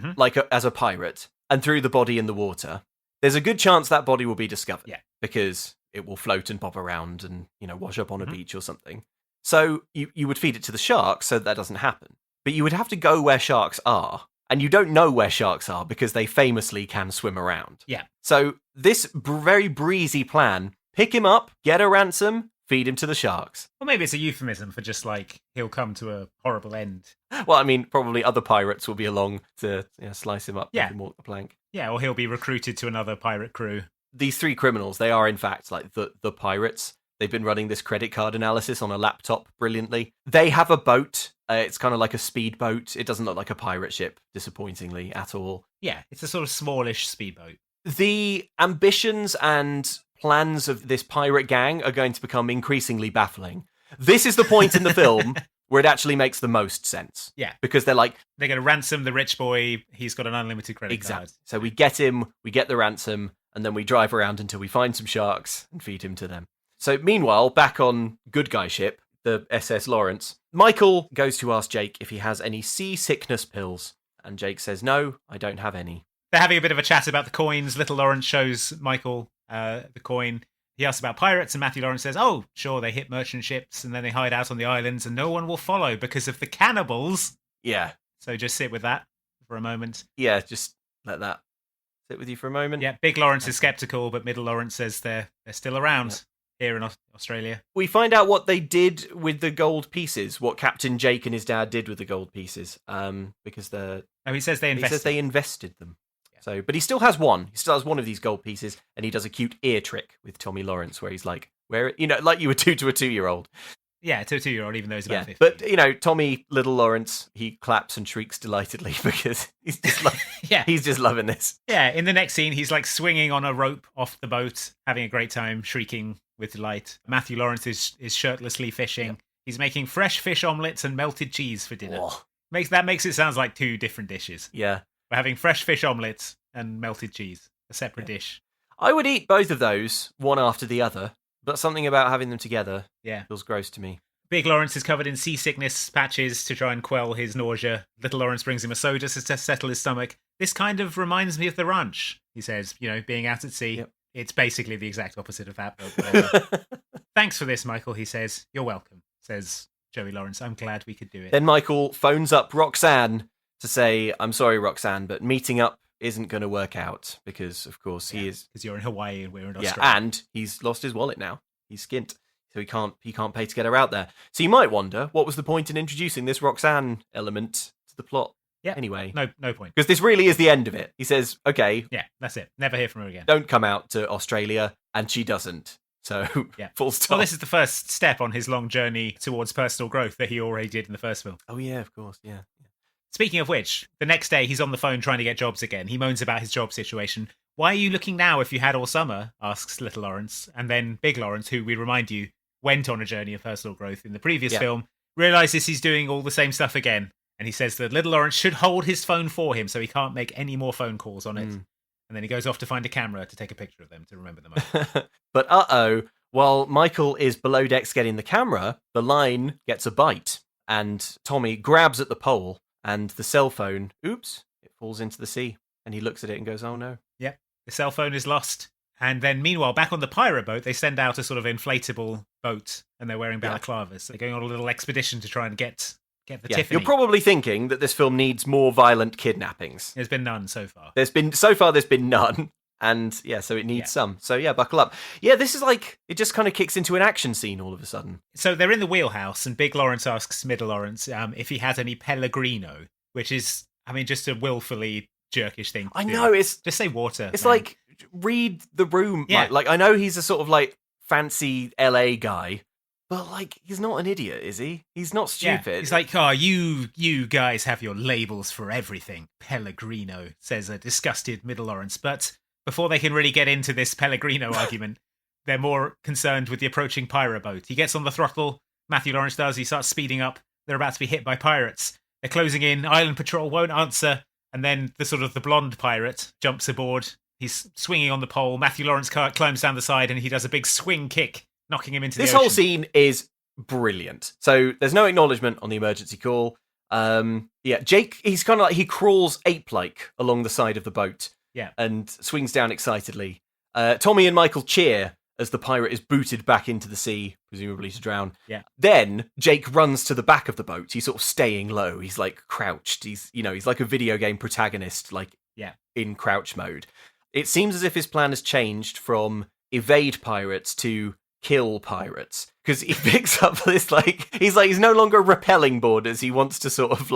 as a pirate, and threw the body in the water, there's a good chance that body will be discovered. Yeah. Because it will float and pop around and, wash up on a beach or something. So you would feed it to the sharks so that doesn't happen. But you would have to go where sharks are. And you don't know where sharks are because they famously can swim around. Yeah. So this very breezy plan, pick him up, get a ransom, feed him to the sharks. Well, maybe it's a euphemism for just like he'll come to a horrible end. Well, I mean, probably other pirates will be along to slice him up, make him walk the plank. Yeah, or he'll be recruited to another pirate crew. These three criminals, they are in fact like the pirates. They've been running this credit card analysis on a laptop brilliantly. They have a boat. It's kind of like a speedboat. It doesn't look like a pirate ship, disappointingly, at all. Yeah, it's a sort of smallish speedboat. The ambitions and plans of this pirate gang are going to become increasingly baffling. This is the point in the film where it actually makes the most sense. Yeah. Because they're like... They're going to ransom the rich boy. He's got an unlimited credit card. So we get him, we get the ransom, and then we drive around until we find some sharks and feed him to them. So meanwhile, back on good guy ship, the SS Lawrence, Michael goes to ask Jake if he has any seasickness pills. And Jake says, no, I don't have any. They're having a bit of a chat about the coins. Little Lawrence shows Michael the coin. He asks about pirates, and Matthew Lawrence says, oh, sure, they hit merchant ships, and then they hide out on the islands, and no one will follow because of the cannibals. Yeah. So just sit with that for a moment. Yeah, just let that sit with you for a moment. Yeah, Big Lawrence is skeptical, but Middle Lawrence says they're still around here in Australia. We find out what they did with the gold pieces, what Captain Jake and his dad did with the gold pieces, because he says they invested them. So, but he still has one. He still has one of these gold pieces, and he does a cute ear trick with Tommy Lawrence, where he's like, like you would do to a 2-year-old. Yeah, to a 2-year-old, even though he's about 50. But Tommy Little Lawrence, he claps and shrieks delightedly because he's just he's just loving this. Yeah, in the next scene, he's like swinging on a rope off the boat, having a great time, shrieking with delight. Matthew Lawrence is shirtlessly fishing. Yep. He's making fresh fish omelettes and melted cheese for dinner. Oh. That makes it sound like two different dishes. Yeah. We're having fresh fish omelettes and melted cheese, a separate dish. I would eat both of those, one after the other, but something about having them together feels gross to me. Big Lawrence is covered in seasickness patches to try and quell his nausea. Little Lawrence brings him a soda to settle his stomach. This kind of reminds me of the ranch, he says, being out at sea. Yep. It's basically the exact opposite of that. But thanks for this, Michael, he says. You're welcome, says Joey Lawrence. I'm glad we could do it. Then Michael phones up Roxanne to say, I'm sorry, Roxanne, but meeting up isn't going to work out because, of course, he is... Because you're in Hawaii and we're in Australia. Yeah, and he's lost his wallet now. He's skint, so he can't pay to get her out there. So you might wonder, what was the point in introducing this Roxanne element to the plot? Yeah. Anyway. No point. Because this really is the end of it. He says, okay. Yeah, that's it. Never hear from her again. Don't come out to Australia, and she doesn't. So, full stop. Well, this is the first step on his long journey towards personal growth that he already did in the first film. Oh, yeah, of course, yeah. Speaking of which, the next day he's on the phone trying to get jobs again. He moans about his job situation. Why are you looking now if you had all summer? Asks Little Lawrence. And then Big Lawrence, who we remind you went on a journey of personal growth in the previous film, realizes he's doing all the same stuff again. And he says that Little Lawrence should hold his phone for him so he can't make any more phone calls on it. And then he goes off to find a camera to take a picture of them to remember the moment. But while Michael is below decks getting the camera, the line gets a bite. And Tommy grabs at the pole. And the cell phone, it falls into the sea. And he looks at it and goes, oh no. Yeah, the cell phone is lost. And then meanwhile, back on the pirate boat, they send out a sort of inflatable boat and they're wearing balaclavas. So they're going on a little expedition to try and get the Tiffany. You're probably thinking that this film needs more violent kidnappings. There's been none so far. There's been none. And yeah, so it needs some. So yeah, buckle up. Yeah, this is like, it just kind of kicks into an action scene all of a sudden. So they're in the wheelhouse, and Big Lawrence asks Middle Lawrence if he has any Pellegrino, which is, I mean, just a willfully jerkish thing to I do. know, it's Just say water. It's man. like, read the room. Yeah. Like I know he's a sort of like fancy LA guy, but like he's not an idiot, is he? He's not Yeah. stupid. He's like, oh, you guys have your labels for everything. Pellegrino, says a disgusted Middle Lawrence. But before they can really get into this Pellegrino argument, they're more concerned with the approaching pirate boat. He gets on the throttle. Matthew Lawrence does. He starts speeding up. They're about to be hit by pirates. They're closing in. Island Patrol won't answer. And then the blonde pirate jumps aboard. He's swinging on the pole. Matthew Lawrence climbs down the side, and he does a big swing kick, knocking him into the this ocean. whole scene is brilliant. So there's no acknowledgement on the emergency call. Jake, he's kind of like, he crawls ape-like along the side of the boat. Yeah. And swings down excitedly. Tommy and Michael cheer as the pirate is booted back into the sea, presumably to drown. Yeah. Then Jake runs to the back of the boat. He's sort of staying low. He's like crouched. He's like a video game protagonist, like in crouch mode. It seems as if his plan has changed from evade pirates to kill pirates, because he picks up this he's no longer repelling boarders. He wants to sort of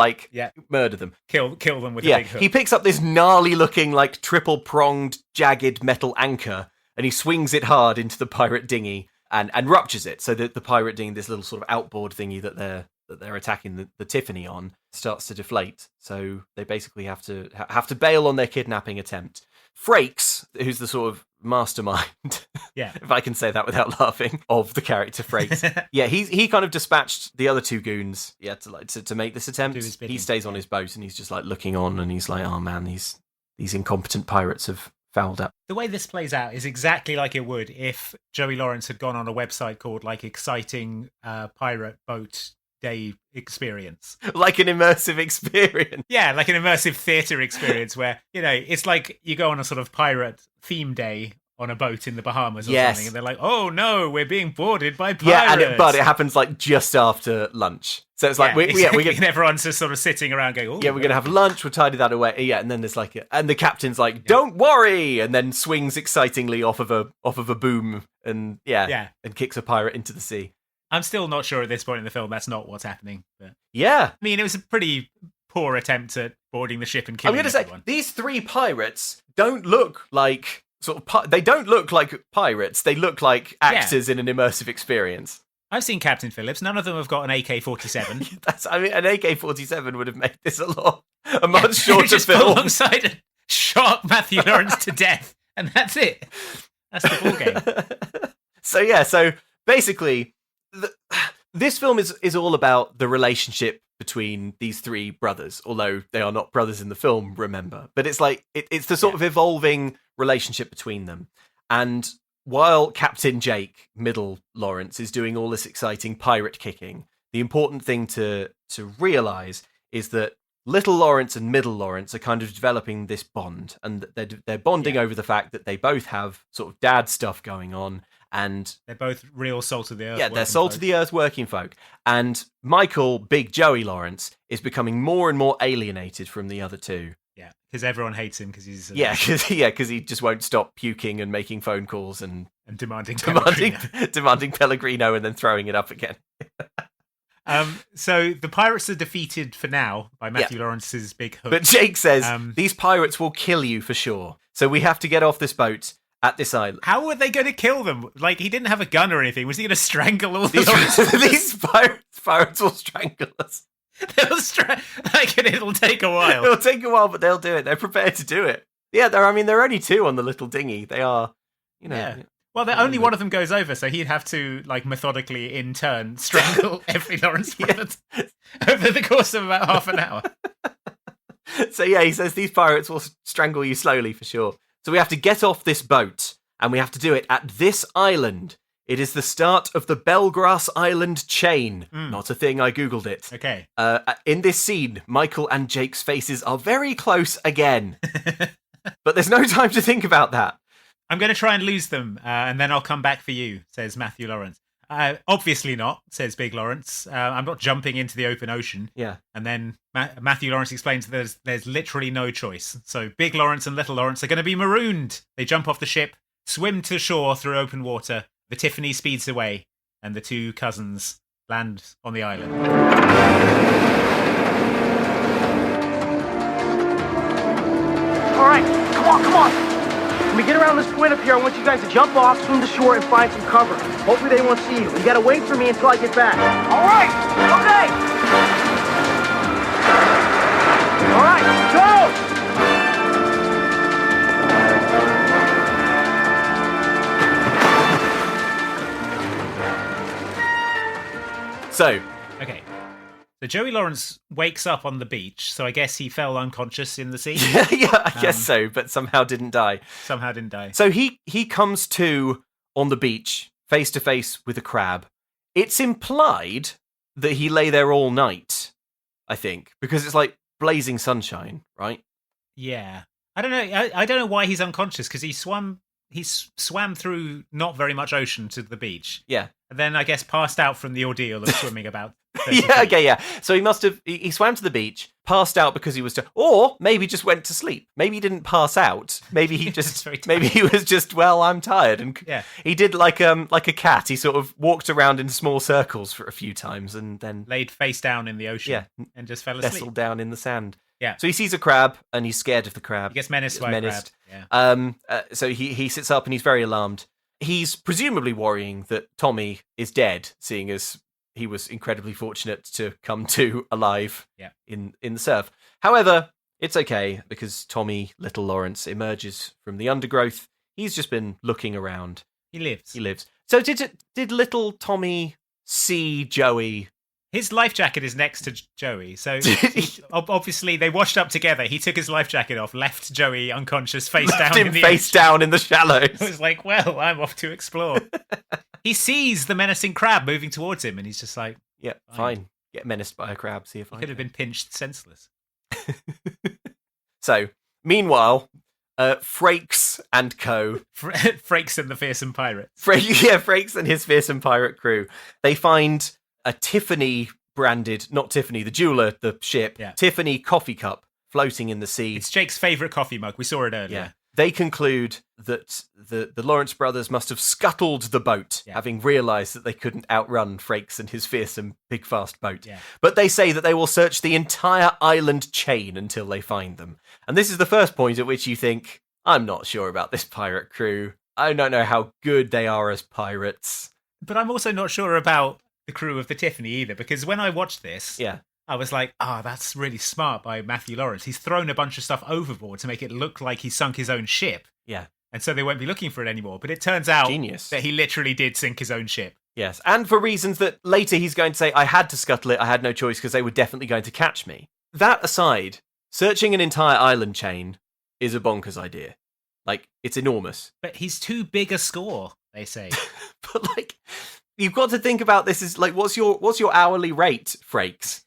murder them, kill them with a big hook. He picks up this gnarly looking triple pronged jagged metal anchor, and he swings it hard into the pirate dinghy and ruptures it, so that the pirate dinghy, this little sort of outboard thingy that they're attacking the Tiffany on, starts to deflate. So they basically have to bail on their kidnapping attempt. Frakes, who's the sort of mastermind, if I can say that without laughing, of the character Frakes, he kind of dispatched the other two goons, to make this attempt. He stays on his boat and he's just looking on, and he's like, oh man, these incompetent pirates have fouled up. The way this plays out is exactly like it would if Joey Lawrence had gone on a website called Exciting Pirate Boat Day Experience. Like an immersive experience. Yeah, like an immersive theatre experience where, it's like you go on a sort of pirate theme day on a boat in the Bahamas or something, and they're like, oh no, we're being boarded by pirates. Yeah, but it happens just after lunch. So it's and everyone's just sort of sitting around going, oh, we're going to have lunch, we'll tidy that away. Yeah, and then there's and the captain's like, don't worry, and then swings excitingly off of a boom and and kicks a pirate into the sea. I'm still not sure at this point in the film that's not what's happening. But yeah. I mean, it was a pretty poor attempt at boarding the ship and killing everyone. I'm going to say, these three pirates don't look like they don't look like pirates. They look like actors in an immersive experience. I've seen Captain Phillips. None of them have got an AK-47. An AK-47 would have made this a much shorter just film. Alongside and shot Matthew Lawrence to death, and that's it. That's the ball game. So basically, this film is all about the relationship between these three brothers, although they are not brothers in the film, remember. But it's it's the sort of evolving relationship between them. And while Captain Jake, Middle Lawrence, is doing all this exciting pirate kicking, the important thing to realise is that Little Lawrence and Middle Lawrence are kind of developing this bond, and they're bonding over the fact that they both have sort of dad stuff going on, and they're both real salt of the earth. Yeah, they're salt of the earth working folk. And Michael, Big Joey Lawrence, is becoming more and more alienated from the other two. Yeah, because everyone hates him because he's because he just won't stop puking and making phone calls and demanding Pellegrino and then throwing it up again. So the pirates are defeated for now by Matthew Lawrence's big hook. But Jake says, these pirates will kill you for sure. So we have to get off this boat at this island. How were they going to kill them? He didn't have a gun or anything. Was he going to strangle all the Lawrences? These pirates will strangle us. It'll take a while. It'll take a while, but they'll do it. They're prepared to do it. Yeah, there are only two on the little dinghy. They are, Well, only one of them goes over, so he'd have to, methetically, in turn, strangle every Lawrence brother over the course of about half an hour. So, he says these pirates will strangle you slowly, for sure. So we have to get off this boat, and we have to do it at this island. It is the start of the Belgrass Island chain. Not a thing, I Googled it. Okay. In this scene, Michael and Jake's faces are very close again. But there's no time to think about that. I'm going to try and lose them, and then I'll come back for you, says Matthew Lawrence. Obviously not, says Big Lawrence. I'm not jumping into the open ocean. Yeah. And then Matthew Lawrence explains there's literally no choice. So Big Lawrence and Little Lawrence are going to be marooned. They jump off the ship, swim to shore through open water. The Tiffany speeds away, and the two cousins land on the island. All right, come on. When we get around this point up here, I want you guys to jump off, swim to shore, and find some cover. Hopefully they won't see you. You gotta wait for me until I get back. All right, okay. All right, go! So, Okay. So Joey Lawrence wakes up on the beach, so I guess he fell unconscious in the sea. yeah, I guess so, but somehow didn't die. Somehow didn't die. So he comes to on the beach, face to face with a crab. It's implied that he lay there all night, I think, because it's like blazing sunshine, right? Yeah. I don't know. I don't know why he's unconscious, because he swam through not very much ocean to the beach. Yeah. And then I guess passed out from the ordeal of swimming about 30 Yeah, feet. okay, yeah. So he must have, he swam to the beach, passed out because he was, or maybe just went to sleep. Maybe he didn't pass out. Maybe he just, very tired. maybe he was just, well, I'm tired. And Yeah. he did like a cat. He sort of walked around in small circles for a few times and then Laid face down in the ocean Yeah. and just fell asleep. nestled down in the sand. Yeah. So he sees a crab and he's scared of the crab. He gets menaced Gets by menaced. a crab. Yeah. So he sits up and he's very alarmed. He's presumably worrying that Tommy is dead, seeing as he was incredibly fortunate to come to alive in the surf. However, it's okay because Tommy, Little Lawrence, emerges from the undergrowth. He's just been looking around. He lives. He lives. So did little Tommy see Joey? His life jacket is next to Joey, so obviously they washed up together. He took his life jacket off, left Joey unconscious, face Left down him in the face down in the shallows. It was like, well, I'm off to explore. He sees the menacing crab moving towards him, and he's just like, Yeah, fine. Get menaced by a crab. See if he I could have been pinched senseless. So, meanwhile, Frakes and co. Frakes and the fearsome pirate. Frakes and his fearsome pirate crew. They find a Tiffany branded, not Tiffany, the jeweler, the ship, Tiffany coffee cup floating in the sea. It's Jake's favourite coffee mug. We saw it earlier. Yeah. They conclude that the Lawrence brothers must have scuttled the boat, having realised that they couldn't outrun Frakes and his fearsome big fast boat. Yeah. But they say that they will search the entire island chain until they find them. And this is the first point at which you think, I'm not sure about this pirate crew. I don't know how good they are as pirates. But I'm also not sure about the crew of the Tiffany either, because when I watched this, I was like, that's really smart by Matthew Lawrence. He's thrown a bunch of stuff overboard to make it look like he sunk his own ship. Yeah. And so they won't be looking for it anymore. But it turns out Genius. that he literally did sink his own ship. Yes, and for reasons that later he's going to say, I had to scuttle it, I had no choice because they were definitely going to catch me. That aside, searching an entire island chain is a bonkers idea. Like, it's enormous. But he's too big a score, they say. But like, you've got to think about this as like, what's your hourly rate, Frakes?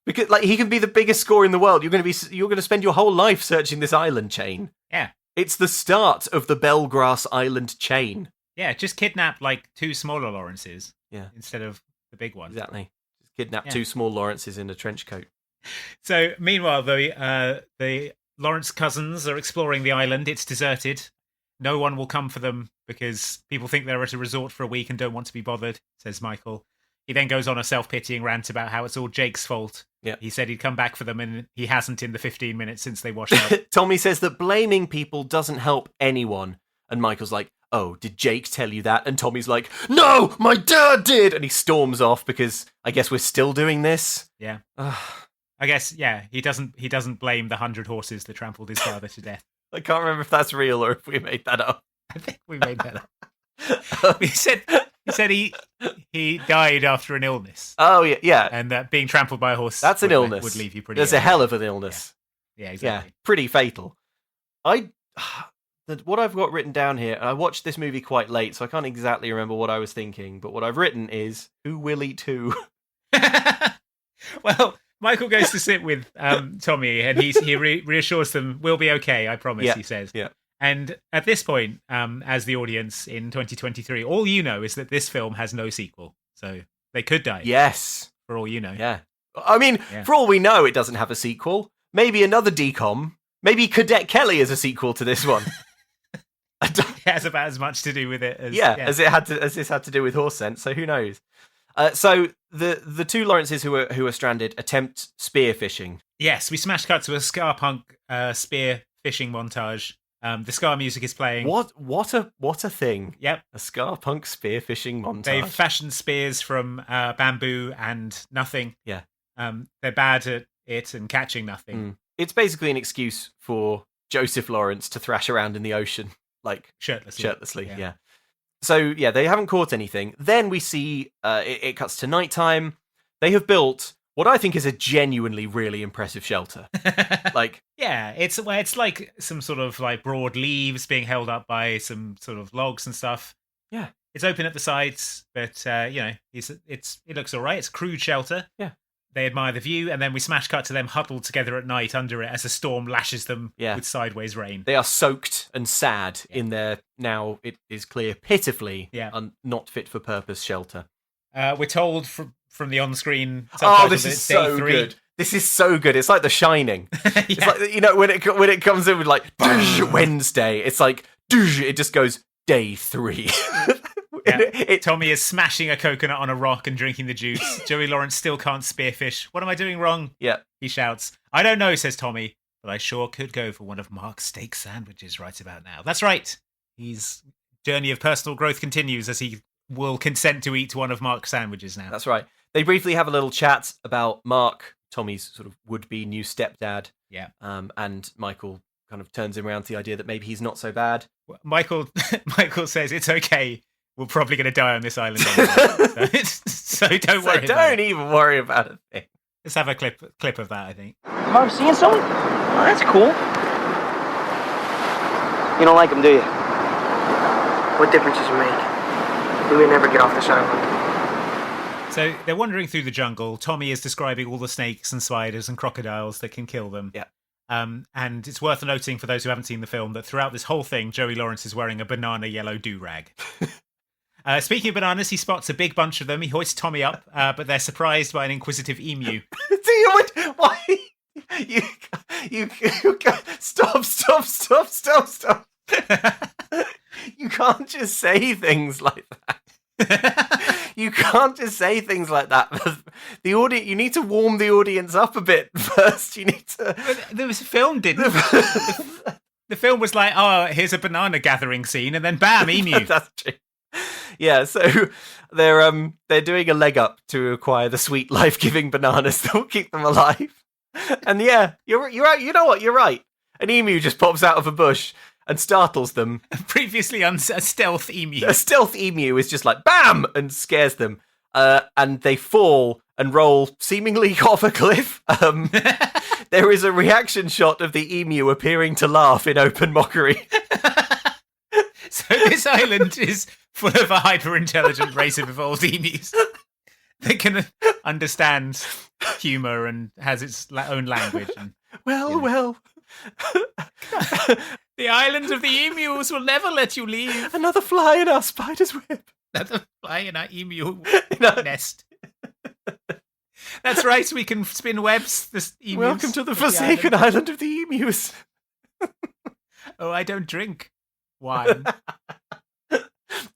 Because like he can be the biggest score in the world. You're going to spend your whole life searching this island chain. Yeah. It's the start of the Belgrass Island chain. Yeah, just kidnap like two smaller Lawrences. Yeah. Instead of the big one. Exactly. Just kidnap two small Lawrences in a trench coat. So meanwhile, the Lawrence cousins are exploring the island. It's deserted. No one will come for them because people think they're at a resort for a week and don't want to be bothered, says Michael. He then goes on a self-pitying rant about how it's all Jake's fault. Yeah. He said he'd come back for them and he hasn't in the 15 minutes since they washed up. Tommy says that blaming people doesn't help anyone. And Michael's like, oh, did Jake tell you that? And Tommy's like, no, my dad did! And he storms off because I guess we're still doing this. Yeah. I guess, yeah, he doesn't blame the 100 horses that trampled his father to death. I can't remember if that's real or if we made that up. I think we made that up. He said he died after an illness. Oh, yeah. And that being trampled by a horse that's an illness. Would leave you pretty That's ill. a hell of an illness. Yeah, exactly. Yeah, pretty fatal. What I've got written down here, I watched this movie quite late, so I can't exactly remember what I was thinking, but what I've written is, who will eat who? Well, Michael goes to sit with Tommy, and he reassures them, we'll be okay, I promise, he says. Yeah. And at this point, as the audience in 2023, all you know is that this film has no sequel. So they could die. Yes. For all you know. Yeah. I mean, for all we know, it doesn't have a sequel. Maybe another DCOM. Maybe Cadet Kelly is a sequel to this one. It has about as much to do with it as as this had to do with horse sense. So who knows? So the two Lawrences who are stranded attempt spear fishing. Yes, we smash cut to a ska punk spear fishing montage. The ska music is playing. What a thing! Yep, a ska punk spear fishing montage. They've fashioned spears from bamboo and nothing. Yeah, they're bad at it and catching nothing. It's basically an excuse for Joseph Lawrence to thrash around in the ocean, like shirtlessly. Yeah. So they haven't caught anything. Then we see it cuts to nighttime. They have built what I think is a genuinely really impressive shelter. It's like some sort of like broad leaves being held up by some sort of logs and stuff. Yeah, it's open at the sides, but it looks all right. It's a crude shelter. Yeah. They admire the view, and then we smash cut to them huddled together at night under it as a storm lashes them with sideways rain. They are soaked and sad in their, now it is clear, pitifully not fit for purpose shelter. We're told from the on-screen subtitle this is so good. This is so good. It's like The Shining. It's like, when it comes in with like Wednesday, it's like it just goes day 3. Tommy is smashing a coconut on a rock and drinking the juice. Joey Lawrence still can't spearfish. What am I doing wrong? Yeah. He shouts. I don't know, says Tommy, but I sure could go for one of Mark's steak sandwiches right about now. That's right. His journey of personal growth continues as he will consent to eat one of Mark's sandwiches now. That's right. They briefly have a little chat about Mark, Tommy's sort of would-be new stepdad. Yeah. And Michael kind of turns him around to the idea that maybe he's not so bad. Michael says it's okay. We're probably going to die on this island anyway. so don't worry. Don't even worry about it. Thing. Let's have a clip of that, I think. Mark, seeing someone? Oh, that's cool. You don't like him, do you? What difference does it make? We may never get off this island. So they're wandering through the jungle. Tommy is describing all the snakes and spiders and crocodiles that can kill them. Yeah. And it's worth noting for those who haven't seen the film that throughout this whole thing, Joey Lawrence is wearing a banana yellow do-rag. Speaking of bananas, he spots a big bunch of them. He hoists Tommy up, but they're surprised by an inquisitive emu. Why? You stop. You can't just say things like that. You can't just say things like that. The audience, you need to warm the audience up a bit first. You need to. There was a film, didn't it? The film was like, oh, here's a banana gathering scene, and then bam, emu. That's true. Yeah, so they're doing a leg up to acquire the sweet, life-giving bananas that will keep them alive. And yeah, you're right. You know what? You're right. An emu just pops out of a bush and startles them. Previously a stealth emu. A stealth emu is just like bam and scares them, and they fall and roll seemingly off a cliff. There is a reaction shot of the emu appearing to laugh in open mockery. So this island is full of a hyper-intelligent race of evolved emus that can understand humour and has its own language. And, well. The island of the emus will never let you leave. Another fly in our spider's web. Another fly in our emu nest. That's right, we can spin webs. Welcome to the forsaken island of the emus. Oh, I don't drink wine.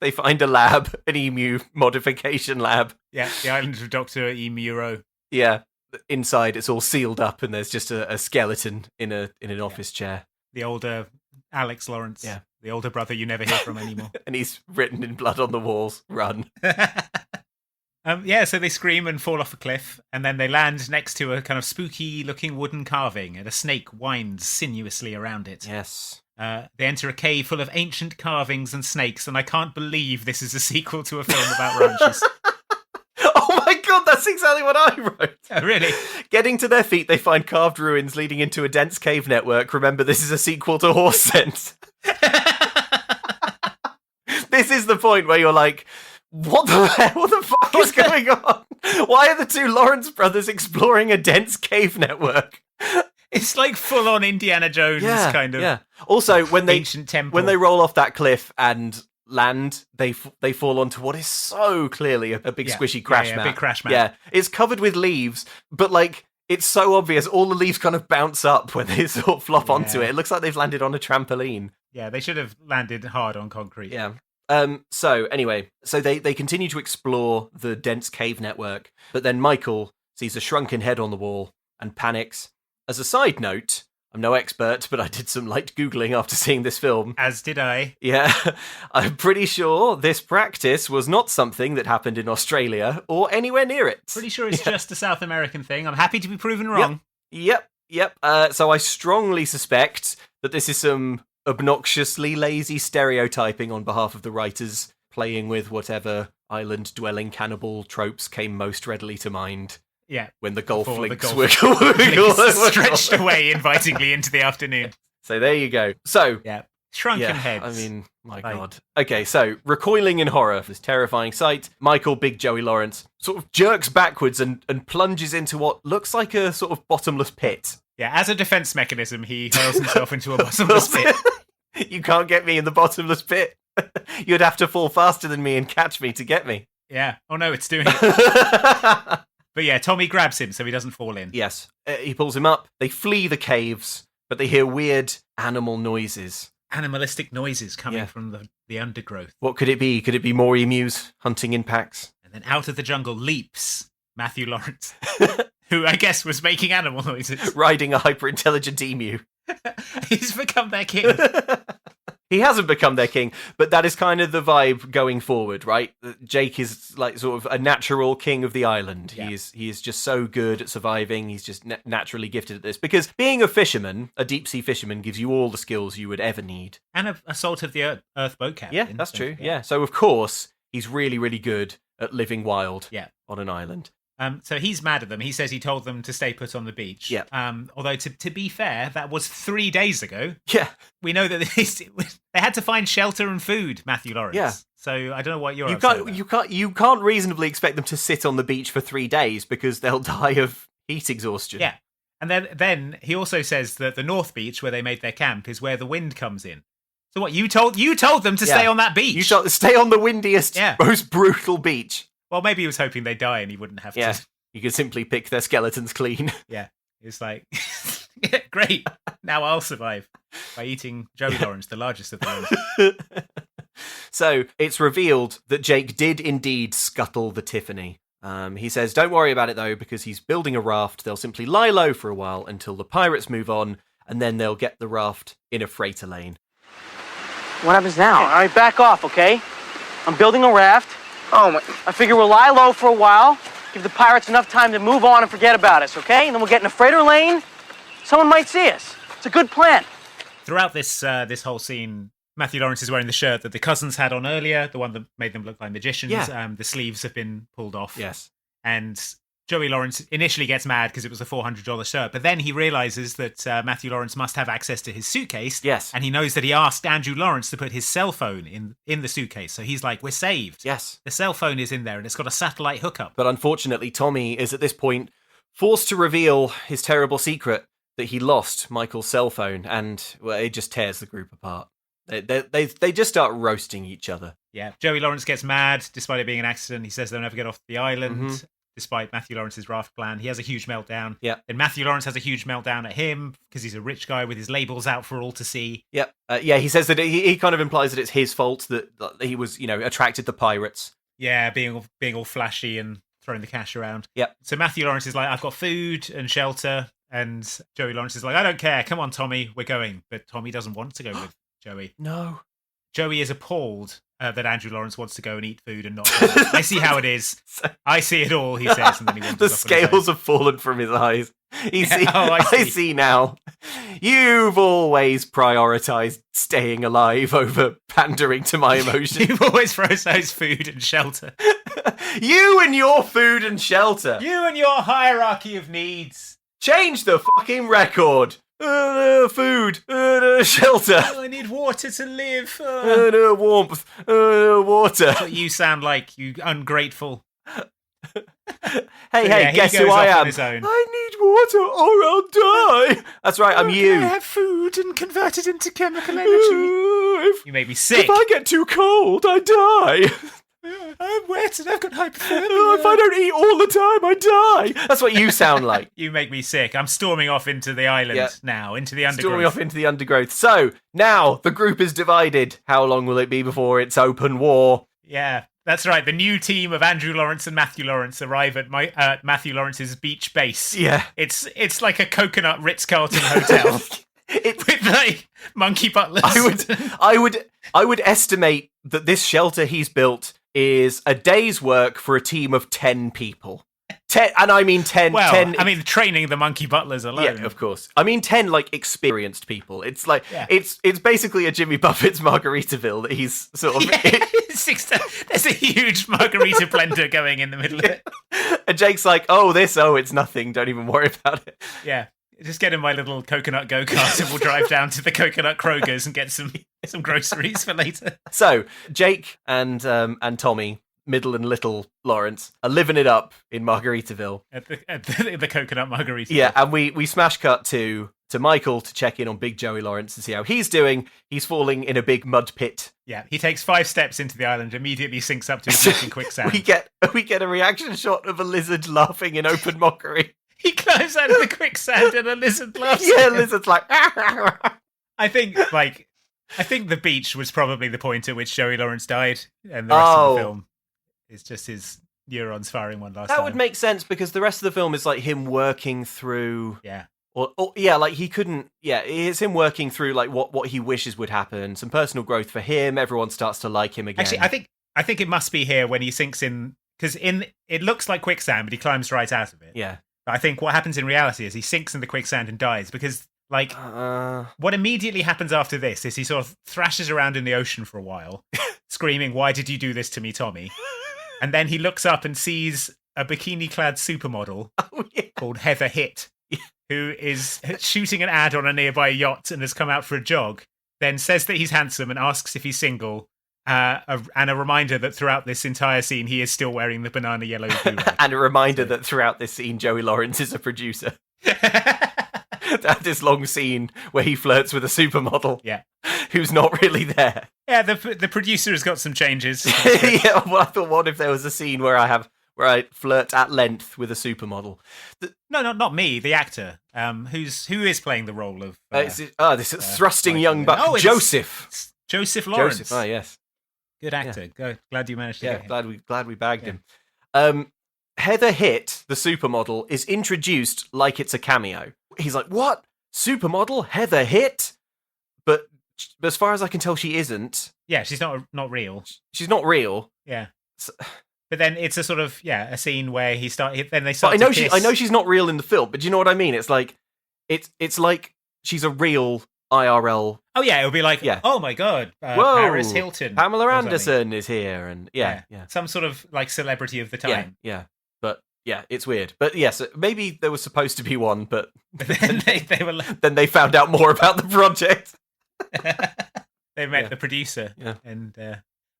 They find a lab, an emu modification lab. Yeah, the island of Dr. Emuro. Yeah, inside it's all sealed up and there's just a skeleton in an office chair. The older Alex Lawrence. Yeah. The older brother you never hear from anymore. And he's written in blood on the walls, run. So they scream and fall off a cliff, and then they land next to a kind of spooky-looking wooden carving, and a snake winds sinuously around it. Yes. They enter a cave full of ancient carvings and snakes, and I can't believe this is a sequel to a film about ranches. Oh my god, that's exactly what I wrote. Oh, really? Getting to their feet, they find carved ruins leading into a dense cave network. Remember, this is a sequel to Horse Sense. This is the point where you're like, what the hell? What the fuck is going on? Why are the two Lawrence brothers exploring a dense cave network? It's like full on Indiana Jones kind of. Yeah. Also, when they ancient temple. when they roll off that cliff and land, they fall onto what is so clearly a big squishy crash mat. Big crash mat. Yeah, it's covered with leaves, but like it's so obvious. All the leaves kind of bounce up when they sort of flop onto it. It looks like they've landed on a trampoline. Yeah, they should have landed hard on concrete. Yeah. So they continue to explore the dense cave network, but then Michael sees a shrunken head on the wall and panics. As a side note, I'm no expert, but I did some light Googling after seeing this film. As did I. Yeah, I'm pretty sure this practice was not something that happened in Australia or anywhere near it. Pretty sure it's just a South American thing. I'm happy to be proven wrong. Yep. So I strongly suspect that this is some obnoxiously lazy stereotyping on behalf of the writers, playing with whatever island-dwelling cannibal tropes came most readily to mind. Yeah. When the golf Before links the were stretched away invitingly into the afternoon. So there you go. So shrunken heads. I mean, my God. Okay, so recoiling in horror for this terrifying sight, Michael Big Joey Lawrence sort of jerks backwards and plunges into what looks like a sort of bottomless pit. Yeah, as a defense mechanism, he hurls himself into a bottomless pit. You can't get me in the bottomless pit. You'd have to fall faster than me and catch me to get me. Yeah. Oh no, it's doing it. But yeah, Tommy grabs him so he doesn't fall in. Yes. He pulls him up. They flee the caves, but they hear weird animal noises. Animalistic noises coming from the undergrowth. What could it be? Could it be more emus hunting in packs? And then out of the jungle leaps Matthew Lawrence, who I guess was making animal noises. Riding a hyper-intelligent emu. He's become their king. He hasn't become their king, but that is kind of the vibe going forward, right? Jake is like sort of a natural king of the island. Yeah. He is just so good at surviving. He's just naturally gifted at this. Because being a fisherman, a deep-sea fisherman, gives you all the skills you would ever need. And a salt of the earth boat captain. Yeah, that's true. Yeah. So, of course, he's really, really good at living wild on an island. So he's mad at them. He says he told them to stay put on the beach. Yeah. Although, to be fair, that was 3 days ago. Yeah. We know that they had to find shelter and food, Matthew Lawrence. Yeah. So I don't know what you're upset about. You can't reasonably expect them to sit on the beach for 3 days because they'll die of heat exhaustion. Yeah. And then he also says that the North Beach, where they made their camp, is where the wind comes in. So what, you told them to stay on that beach? You told stay on the windiest, most brutal beach. Well, maybe he was hoping they'd die and he wouldn't have to. Yeah, you could simply pick their skeletons clean. Yeah, it's like, great, now I'll survive by eating Joey Lawrence, the largest of the ones. So it's revealed that Jake did indeed scuttle the Tiffany. He says, don't worry about it though, because he's building a raft. They'll simply lie low for a while until the pirates move on, and then they'll get the raft in a freighter lane. What happens now? All right, back off, okay? I'm building a raft. Oh, my. I figure we'll lie low for a while, give the pirates enough time to move on and forget about us, okay? And then we'll get in a freighter lane. Someone might see us. It's a good plan. Throughout this whole scene, Matthew Lawrence is wearing the shirt that the cousins had on earlier, the one that made them look like magicians. Yeah. The sleeves have been pulled off. Yes. And Joey Lawrence initially gets mad because it was a $400 shirt, but then he realizes that Matthew Lawrence must have access to his suitcase. Yes. And he knows that he asked Andrew Lawrence to put his cell phone in the suitcase. So he's like, we're saved. Yes. The cell phone is in there and it's got a satellite hookup. But unfortunately, Tommy is at this point forced to reveal his terrible secret that he lost Michael's cell phone, and well, it just tears the group apart. They just start roasting each other. Yeah. Joey Lawrence gets mad despite it being an accident. He says they'll never get off the island. Mm-hmm. Despite Matthew Lawrence's raft plan, he has a huge meltdown. Yeah. Then Matthew Lawrence has a huge meltdown at him because he's a rich guy with his labels out for all to see. Yep. He says that he kind of implies that it's his fault that he was, attracted to pirates. Yeah, being all flashy and throwing the cash around. Yep. So Matthew Lawrence is like, I've got food and shelter, and Joey Lawrence is like, I don't care. Come on, Tommy, we're going. But Tommy doesn't want to go with Joey. No. Joey is appalled that Andrew Lawrence wants to go and eat food and not. I see how it is. I see it all, he says, and then he wanders the off scales have fallen from his eyes. I see now. You've always prioritized staying alive over pandering to my emotions. You've always prioritized food and shelter. You and your food and shelter. You and your hierarchy of needs. Change the fucking record. Food, shelter. I need water to live. Warmth, water. That's what you sound like, you ungrateful. Hey, he guess goes who I off on am? his own. I need water or I'll die. That's right, I'm you. Can I have food and convert it into chemical energy? If You made me sick. I get too cold, I die. I'm wet and I've got hypothermia. If I don't eat all the time, I die. That's what you sound like. You make me sick. I'm storming off into the island now, into the undergrowth. Storming off into the undergrowth. So, now the group is divided. How long will it be before it's open war? Yeah, that's right. The new team of Andrew Lawrence and Matthew Lawrence arrive at Matthew Lawrence's beach base. Yeah. It's like a coconut Ritz-Carlton hotel with like monkey butlers. I would estimate that this shelter he's built is a day's work for a team of 10 people. 10, and I mean 10. Well, 10, I mean, training the monkey butlers alone. Yeah, of course. I mean 10 like experienced people. It's like it's basically a Jimmy Buffett's Margaritaville that he's sort of. There's a huge margarita blender going in the middle of it. And Jake's like, it's nothing. Don't even worry about it. Yeah. Just get in my little coconut go-kart and we'll drive down to the coconut Kroger's and get some groceries for later. So, Jake and Tommy, middle and little Lawrence, are living it up in Margaritaville. At the coconut margarita. Yeah, and we smash cut to Michael to check in on Big Joey Lawrence and see how he's doing. He's falling in a big mud pit. Yeah, he takes 5 steps into the island, immediately sinks up to his neck in quicksand. we get a reaction shot of a lizard laughing in open mockery. He climbs out of the quicksand and a lizard laughs. Yeah, lizard's like. I think the beach was probably the point at which Joey Lawrence died, and the rest of the film is just his neurons firing one last time. That would make sense because the rest of the film is like him working through. Yeah. Or like he couldn't. Yeah, it's him working through like what he wishes would happen. Some personal growth for him. Everyone starts to like him again. Actually, I think it must be here when he sinks in, because it looks like quicksand, but he climbs right out of it. Yeah. But I think what happens in reality is he sinks in the quicksand and dies, because like what immediately happens after this is he sort of thrashes around in the ocean for a while, screaming, "Why did you do this to me, Tommy?" And then he looks up and sees a bikini-clad supermodel called Heather Hitt, who is shooting an ad on a nearby yacht and has come out for a jog, then says that he's handsome and asks if he's single, and a reminder that throughout this entire scene he is still wearing the banana yellow do-rag. And a reminder that throughout this scene Joey Lawrence is a producer. That this long scene where he flirts with a supermodel, who's not really there. Yeah, the producer has got some changes. Yeah, well, I thought, what if there was a scene where I flirt at length with a supermodel? No, not me, the actor. Who is playing the role of? This thrusting young buck, Joseph. Joseph Lawrence. Joseph, yes. Good actor. Yeah. Glad you managed to get him. Glad we bagged him. Heather Hitt, the supermodel, is introduced like it's a cameo. He's like, "What? Supermodel Heather Hitt?" But as far as I can tell, she isn't. Yeah, she's not real. She's not real. Yeah. But then it's a sort of a scene where they start. But I know she's not real in the film. But do you know what I mean? It's like it's like she's a real IRL. Oh yeah, it'll be like, oh my god, whoa, Paris Hilton, Pamela Anderson is here, and some sort of like celebrity of the time. Yeah. But yeah, it's weird. But yes, maybe there was supposed to be one, but then they were. Then they found out more about the project. They met the producer, and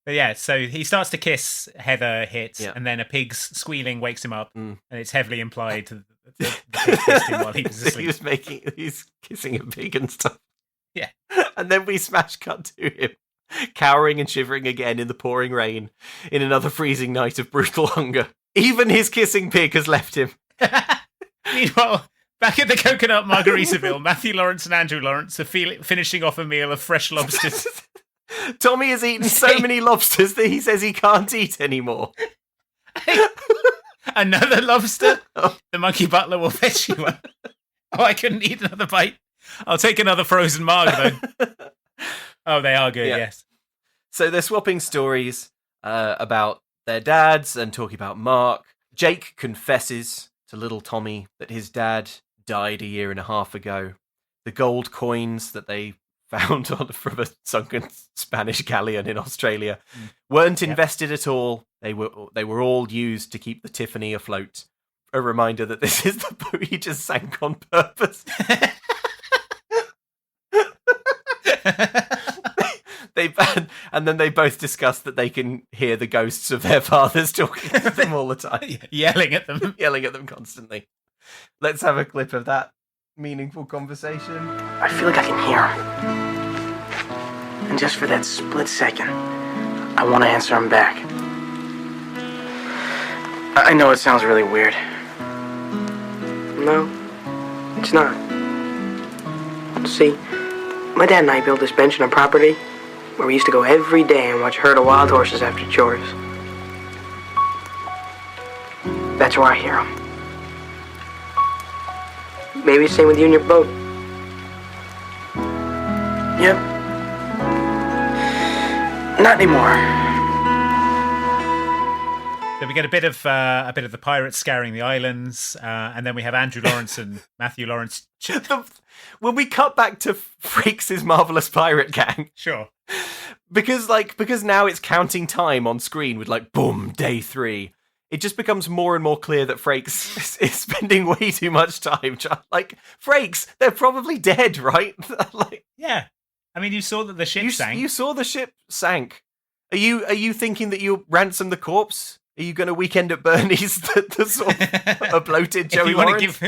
but yeah, so he starts to kiss Heather Hitt, and then a pig's squealing wakes him up, and it's heavily implied that the pig kissed him while he was asleep. He's kissing a pig and stuff. Yeah, and then we smash cut to him, cowering and shivering again in the pouring rain, in another freezing night of brutal hunger. Even his kissing pig has left him. Meanwhile, back at the coconut Margaritaville, Matthew Lawrence and Andrew Lawrence are finishing off a meal of fresh lobsters. Tommy has eaten so many lobsters that he says he can't eat anymore. Another lobster? The monkey butler will fetch you one. Oh, I couldn't eat another bite. I'll take another frozen marg, though. Oh, they are good, yes. So they're swapping stories about their dads and talking about Mark. Jake confesses to little Tommy that his dad died 1.5 years ago. The gold coins that they found from a sunken Spanish galleon in Australia weren't invested at all. They were all used to keep the Tiffany afloat. A reminder that this is the boat he just sank on purpose. then they both discuss that they can hear the ghosts of their fathers talking to them all the time, Yelling at them. yelling at them constantly. Let's have a clip of that meaningful conversation. I feel like I can hear him. And just for that split second, I want to answer him back. I know it sounds really weird. No, it's not. See, my dad and I built this bench on a property where we used to go every day and watch a herd of wild horses after chores. That's where I hear them. Maybe it's the same with you and your boat. Yep. Not anymore. So we get a bit of the pirates scouring the islands, and then we have Andrew Lawrence and Matthew Lawrence. When we cut back to Frakes' Marvelous Pirate Gang, Sure. because now it's counting time on screen with like, boom, day 3. It just becomes more and more clear that Frakes is spending way too much time. Like, Frakes, they're probably dead, right? Like, Yeah. I mean, you saw that the ship sank. You saw the ship sank. Are you thinking that you'll ransom the corpse? Are you going to Weekend at Bernie's the sort of a bloated Joey Lawrence?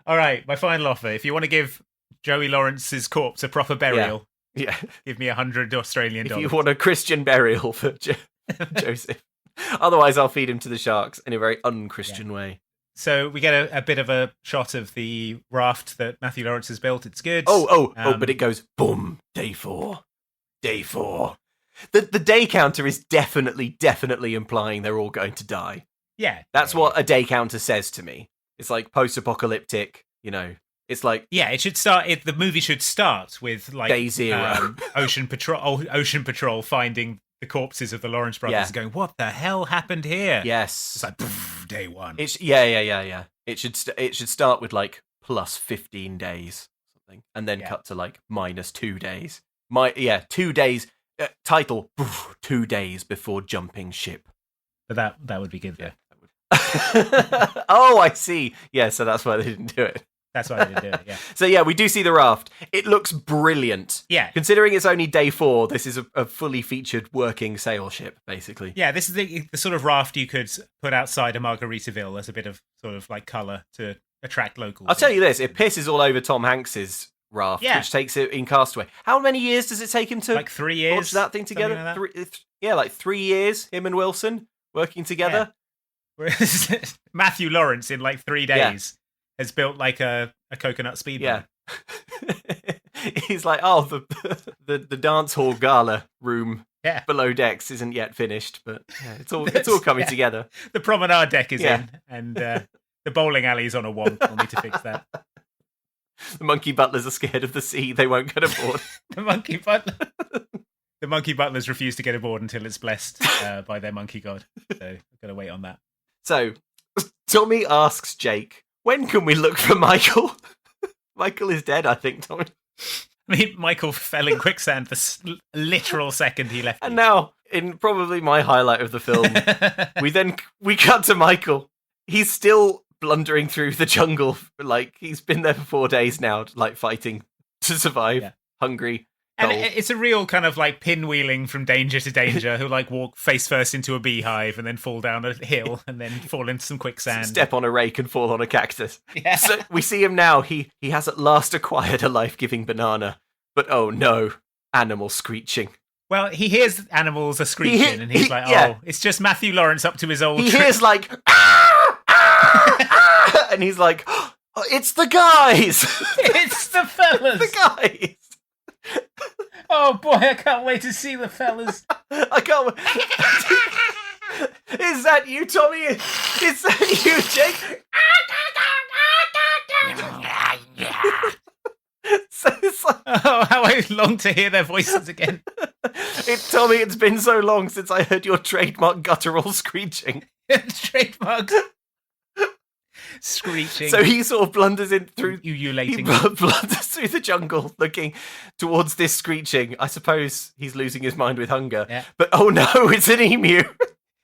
All right, my final offer. If you want to give Joey Lawrence's corpse a proper burial, Yeah. give me $100 Australian If dollars. you want a Christian burial for Joseph. Otherwise, I'll feed him to the sharks in a very unchristian way. So we get a bit of a shot of the raft that Matthew Lawrence has built. It's good. But it goes, boom, day 4. Day 4. The day counter is definitely implying they're all going to die. Yeah. That's what a day counter says to me. It's like post-apocalyptic, It's like it should start. The movie should start with like Day 0. Ocean Patrol finding the corpses of the Lawrence brothers, going, "What the hell happened here?" Yes, it's like day 1. It's yeah. It should start with like plus 15 days something, and then cut to like minus 2 days. 2 days. Title: 2 days before jumping ship. But that would be good, though. Oh, I see. Yeah, so that's why they didn't do it. That's why they didn't do it, yeah. So yeah, we do see the raft. It looks brilliant. Yeah. Considering it's only day 4, this is a fully featured working sail ship, basically. Yeah, this is the sort of raft you could put outside a Margaritaville as a bit of sort of like colour to attract locals. I'll tell you this, it pisses all over Tom Hanks's raft, Yeah. which takes it in Castaway. How many years does it take him to like 3 years launch that thing together? Like 3 years, him and Wilson working together. Whereas Matthew Lawrence in like 3 days has built like a coconut speedboat. Yeah. He's like, the dance hall gala room below decks isn't yet finished, but it's all coming together. The promenade deck is in, and the bowling alley is on a wonk. We'll need to fix that. The monkey butlers are scared of the sea. They won't get aboard. The monkey butlers refuse to get aboard until it's blessed by their monkey god. So I've got to wait on that. So Tommy asks Jake, when can we look for Michael? Michael is dead, I think, Tommy. I mean, Michael fell in quicksand the literal second he left. And now, in probably my highlight of the film, we cut to Michael. He's still blundering through the jungle. Like, he's been there for 4 days now, like, fighting to survive, hungry, cold. And it's a real kind of like pinwheeling from danger to danger. Who like walk face first into a beehive and then fall down a hill and then fall into some quicksand. Step on a rake and fall on a cactus. Yeah. So we see him now. He has at last acquired a life-giving banana. But oh no, animal screeching. Well, he hears animals are screeching and he's like, it's just Matthew Lawrence up to his old He trick. hears like, ah, ah, ah, and he's like, oh, it's the guys. It's the fellas. The guys. Oh boy, I can't wait to see the fellas. I can't wait. Is that you, Tommy? Is that you, Jake? So it's like, oh, how I long to hear their voices again. Tommy, it's been so long since I heard your trademark guttural screeching. Trademark screeching. So he sort of blunders in through. Ululating. He blunders through the jungle, looking towards this screeching. I suppose he's losing his mind with hunger. Yeah. But oh no, it's an emu.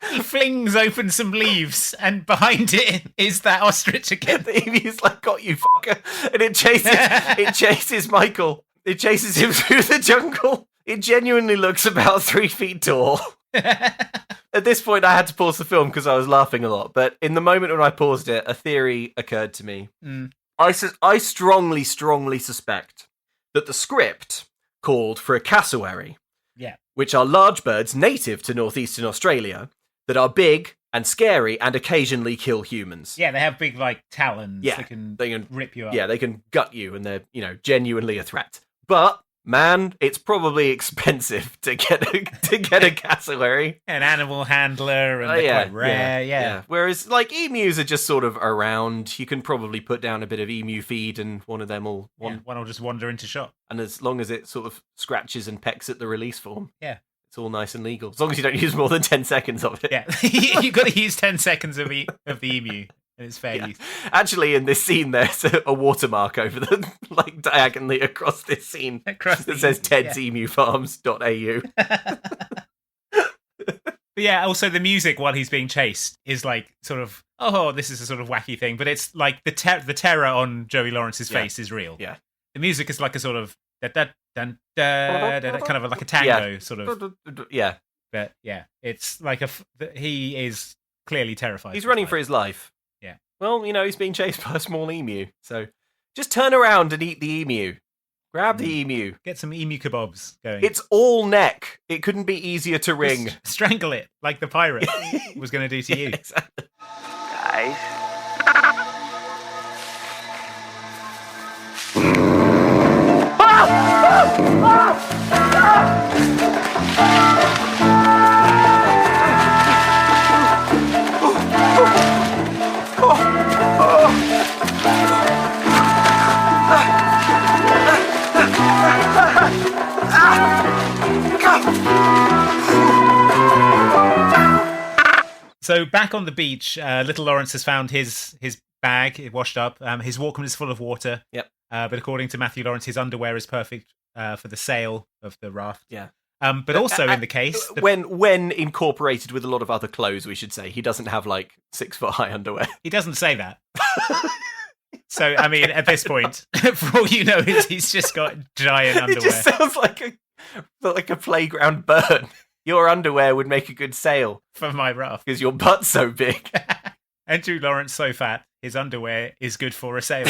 He flings open some leaves, and behind it is that ostrich again. The emu's like, "Got you, fucker!" And it chases Michael. It chases him through the jungle. It genuinely looks about 3 feet tall. At this point, I had to pause the film because I was laughing a lot. But in the moment when I paused it, a theory occurred to me. I strongly suspect that the script called for a cassowary, which are large birds native to northeastern Australia that are big and scary and occasionally kill humans. Yeah, they have big, like, talons that they can rip you up. Yeah, they can gut you, and they're, genuinely a threat. But, man, it's probably expensive to get a cassowary. An animal handler, and they're quite rare, yeah. Whereas, like, emus are just sort of around. You can probably put down a bit of emu feed, and one of them will... One will just wander into shot. And as long as it sort of scratches and pecks at the release form. Yeah. It's all nice and legal. As long as you don't use more than 10 seconds of it. Yeah, you've got to use 10 seconds of the emu, and it's fair use. Actually, in this scene, there's a watermark over the, like, diagonally across this scene that says tedsemufarms.au. But yeah, also the music while he's being chased is like sort of, oh, this is a sort of wacky thing, but it's like the terror on Joey Lawrence's face is real. Yeah. The music is like a sort of kind of like a tango sort of. Yeah. But yeah, it's like he is clearly terrified. He's running for his life. Yeah. Well, he's being chased by a small emu. So just turn around and eat the emu. Grab the emu. Get some emu kebabs going. It's all neck. It couldn't be easier to ring. Just strangle it like the pirate was going to do to you. Exactly. Guys. So back on the beach, little Lawrence has found his bag washed up. His Walkman is full of water. Yep. But according to Matthew Lawrence, his underwear is perfect for the sail of the raft. Yeah. But also in the case... When incorporated with a lot of other clothes, we should say, he doesn't have, like, 6-foot high underwear. He doesn't say that. So, I mean, at this point, for all you know, he's just got giant underwear. It just sounds like a playground burn. Your underwear would make a good sail. For my raft. Because your butt's so big. Andrew Lawrence so fat, his underwear is good for a sail.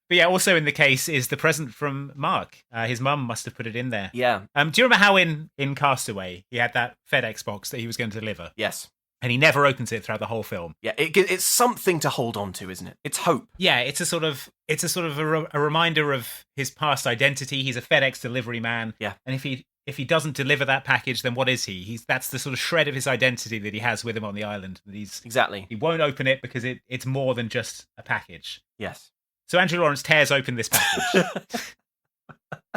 But yeah, also in the case is the present from Mark. His mum must have put it in there. Yeah. Do you remember how in Castaway he had that FedEx box that he was going to deliver? Yes. And he never opens it throughout the whole film. Yeah, it's something to hold on to, isn't it? It's hope. Yeah, it's a sort of a reminder of his past identity. He's a FedEx delivery man. Yeah. And if he doesn't deliver that package, then what is he? That's the sort of shred of his identity that he has with him on the island. Exactly. He won't open it because it's more than just a package. Yes. So Andrew Lawrence tears open this package.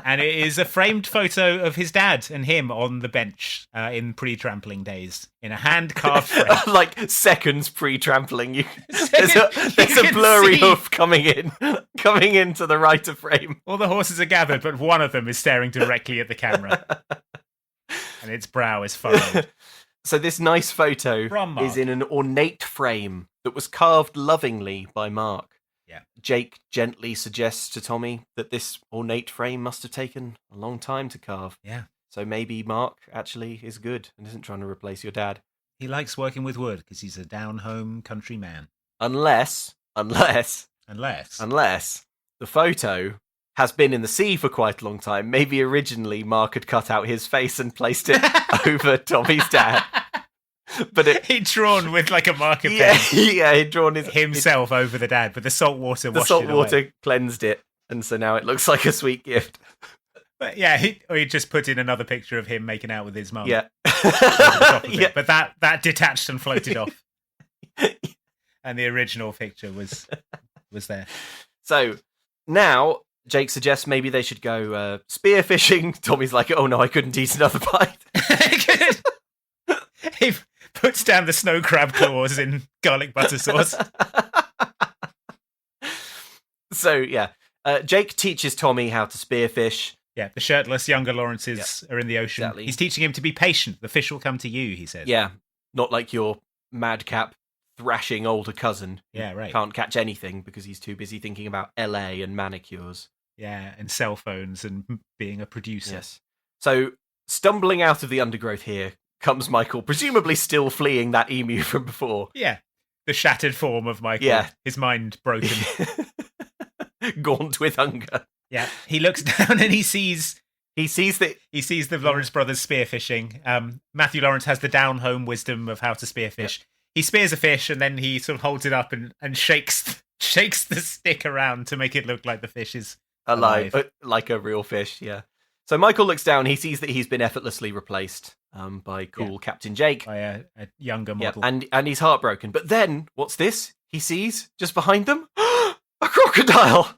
And it is a framed photo of his dad and him on the bench in pre-trampling days in a hand-carved frame. Like seconds pre-trampling. There's a blurry hoof coming into the right of frame. All the horses are gathered, but one of them is staring directly at the camera. And its brow is furrowed. So this nice photo From Mark. is in an ornate frame that was carved lovingly by Mark. Yeah. Jake gently suggests to Tommy that this ornate frame must have taken a long time to carve. Yeah. So maybe Mark actually is good and isn't trying to replace your dad. He likes working with wood because he's a down-home country man. Unless the photo has been in the sea for quite a long time. Maybe originally Mark had cut out his face and placed it over Tommy's dad. But he'd drawn with like a marker pen. Yeah, he'd drawn himself over the dad, but the salt water washed it away. The salt water cleansed it, and so now it looks like a sweet gift. But yeah, he just put in another picture of him making out with his mum. Yeah. Yeah. But that detached and floated off. And the original picture was there. So now Jake suggests maybe they should go spearfishing. Tommy's like, oh no, I couldn't eat another bite. He puts down the snow crab claws in garlic butter sauce. So yeah, Jake teaches Tommy how to spearfish. Yeah, the shirtless younger Lawrences are in the ocean. Exactly. He's teaching him to be patient. The fish will come to you, he says. Yeah, not like your madcap thrashing older cousin. Yeah, right. Can't catch anything because he's too busy thinking about LA and manicures. Yeah, and cell phones and being a producer. Yes. So, stumbling out of the undergrowth here comes Michael, presumably still fleeing that emu from before. Yeah. The shattered form of Michael. Yeah. His mind broken. Gaunt with hunger. Yeah. He looks down and he sees the Lawrence brothers spearfishing. Matthew Lawrence has the down-home wisdom of how to spearfish. Yep. He spears a fish and then he sort of holds it up and shakes the stick around to make it look like the fish is alive. Like a real fish, yeah. So Michael looks down, he sees that he's been effortlessly replaced by cool Captain Jake. By a younger model. Yeah, and he's heartbroken. But then, what's this? He sees, just behind them, a crocodile!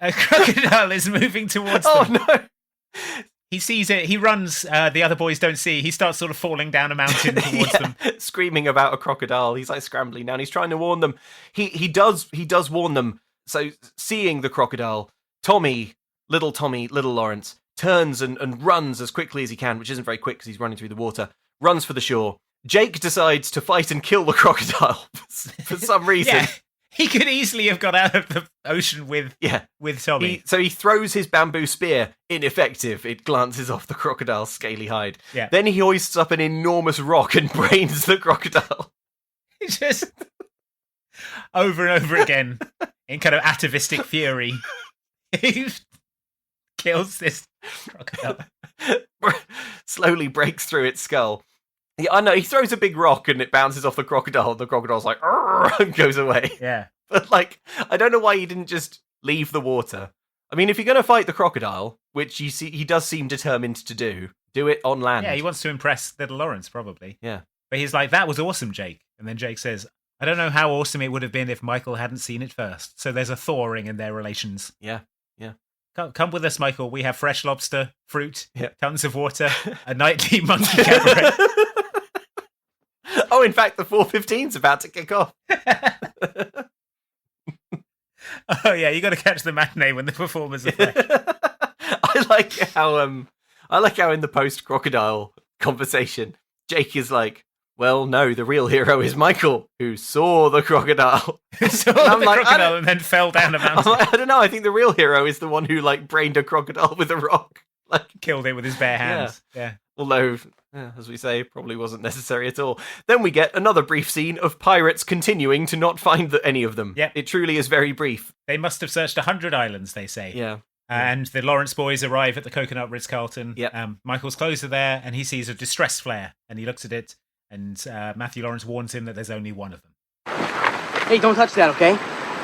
A crocodile is moving towards them. Oh, no! He sees it, he runs, the other boys don't see, he starts sort of falling down a mountain towards them. Screaming about a crocodile, he's like scrambling down, he's trying to warn them. He does warn them. So, seeing the crocodile, little Lawrence, turns and runs as quickly as he can, which isn't very quick because he's running through the water, runs for the shore. Jake decides to fight and kill the crocodile for some reason. Yeah, he could easily have got out of the ocean with Tommy. So he throws his bamboo spear, ineffective. It glances off the crocodile's scaly hide. Yeah. Then he hoists up an enormous rock and brains the crocodile. Just over and over again, in kind of atavistic fury, he kills this crocodile. Slowly breaks through its skull. Yeah, I know, he throws a big rock and it bounces off the crocodile. The crocodile's like, and goes away. Yeah. But, like, I don't know why he didn't just leave the water. I mean, if you're going to fight the crocodile, which you see he does seem determined to do it on land. Yeah, he wants to impress little Lawrence, probably. Yeah. But he's like, that was awesome, Jake. And then Jake says, I don't know how awesome it would have been if Michael hadn't seen it first. So there's a thawing in their relations. Yeah. Come with us, Michael. We have fresh lobster, fruit, Yeah. tons of water, a nightly monkey cabaret. Oh, in fact, the 4:15's about to kick off. Oh, yeah, you got to catch the matinee when the performers are fresh. I like how in the post-crocodile conversation, Jake is like, well, no, the real hero is Michael, who saw the crocodile. Crocodile and then fell down a mountain. I don't know. I think the real hero is the one who like brained a crocodile with a rock. Like, killed it with his bare hands. Yeah. Although, as we say, probably wasn't necessary at all. Then we get another brief scene of pirates continuing to not find any of them. Yep. It truly is very brief. They must have searched 100 islands, they say. Yeah. And the Lawrence boys arrive at the Coconut Ritz-Carlton. Yep. Michael's clothes are there, and he sees a distress flare, and he looks at it, and Matthew Lawrence warns him that there's only one of them. Hey, don't touch that, okay?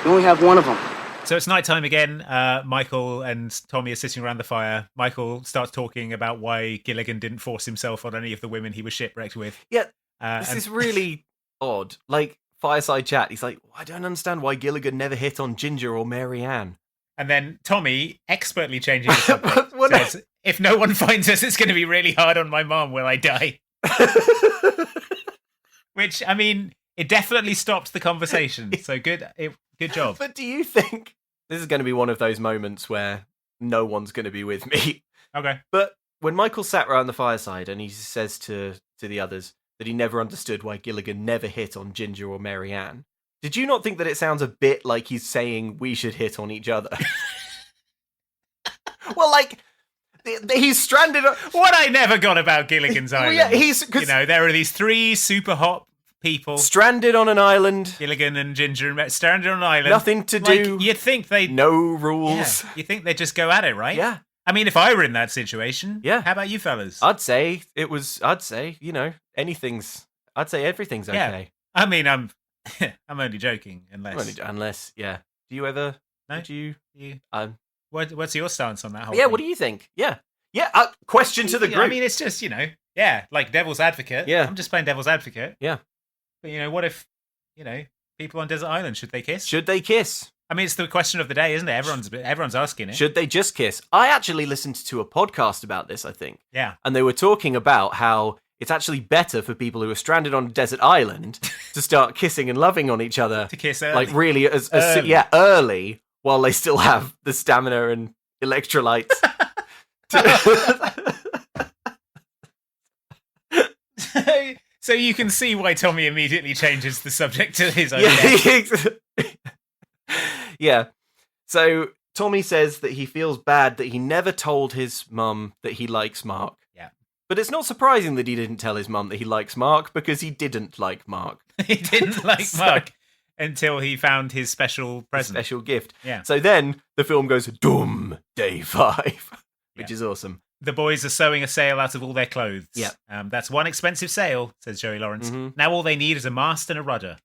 You only have one of them. So it's nighttime again. Michael and Tommy are sitting around the fire. Michael starts talking about why Gilligan didn't force himself on any of the women he was shipwrecked with. Yeah, this is really odd. Like, fireside chat, he's like, I don't understand why Gilligan never hit on Ginger or Mary Ann. And then Tommy, expertly changing the subject, says, if no one finds us, it's going to be really hard on my mom when I die. Which, I mean, it definitely stopped the conversation. So good job. But do you think this is going to be one of those moments where no one's going to be with me? Okay. But when Michael sat around the fireside and he says to the others that he never understood why Gilligan never hit on Ginger or Mary Ann, did you not think that it sounds a bit like he's saying we should hit on each other? Well, like, he's stranded. What I never got about Gilligan's Island. Well, yeah, there are these three super hot people stranded on an island. Gilligan and Ginger stranded on an island. Nothing to do. You'd think they no rules. Yeah, you think they'd just go at it, right? Yeah. I mean, if I were in that situation, yeah. How about you fellas? I'd say, everything's okay. Yeah. I mean, I'm only joking, unless, yeah. Do you ever? No. What's your stance on that whole thing? What do you think? Yeah. Question to the group. I mean, it's just, like devil's advocate. Yeah. I'm just playing devil's advocate. Yeah. But, what if, people on Desert Island, should they kiss? Should they kiss? I mean, it's the question of the day, isn't it? Everyone's asking it. Should they just kiss? I actually listened to a podcast about this, I think. Yeah. And they were talking about how it's actually better for people who are stranded on a desert island to start kissing and loving on each other. To kiss early. Like really early, while they still have the stamina and electrolytes. So you can see why Tommy immediately changes the subject to his own. Yeah. So Tommy says that he feels bad that he never told his mum that he likes Mark. Yeah. But it's not surprising that he didn't tell his mum that he likes Mark, because he didn't like Mark. He didn't like Mark until he found his special present. Special gift. Yeah. So then the film goes, Doom, day 5, which is awesome. The boys are sewing a sail out of all their clothes. Yeah. That's one expensive sail, says Joey Lawrence. Now all they need is a mast and a rudder.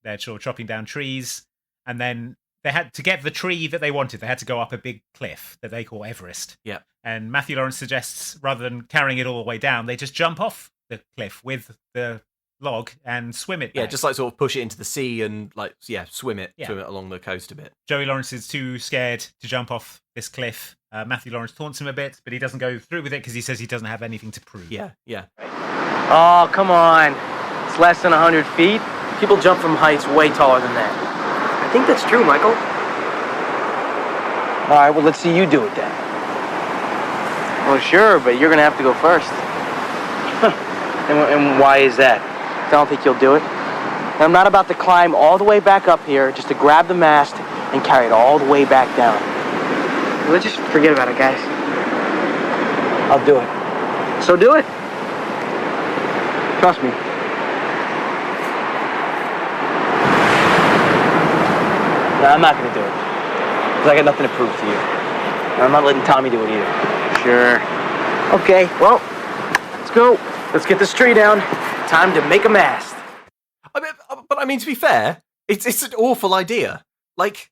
They're chopping down trees, and then they had to get the tree that they wanted. They had to go up a big cliff that they call Everest. Yeah. And Matthew Lawrence suggests, rather than carrying it all the way down, they just jump off the cliff with the log and swim it back. Yeah, just like sort of push it into the sea and swim it along the coast a bit. Joey Lawrence is too scared to jump off this cliff. Matthew Lawrence taunts him a bit, but he doesn't go through with it because he says he doesn't have anything to prove. Yeah. Oh, come on. It's less than 100 feet. People jump from heights way taller than that. I think that's true, Michael. All right, well, let's see you do it then. Well, sure, but you're going to have to go first. And why is that? I don't think you'll do it. And I'm not about to climb all the way back up here just to grab the mast and carry it all the way back down. Let's just forget about it, guys. I'll do it. So do it. Trust me. No, I'm not going to do it. Because I got nothing to prove to you. And I'm not letting Tommy do it either. Sure. Okay, well, let's go. Let's get this tree down. Time to make a mast. I mean, to be fair, it's an awful idea. Like,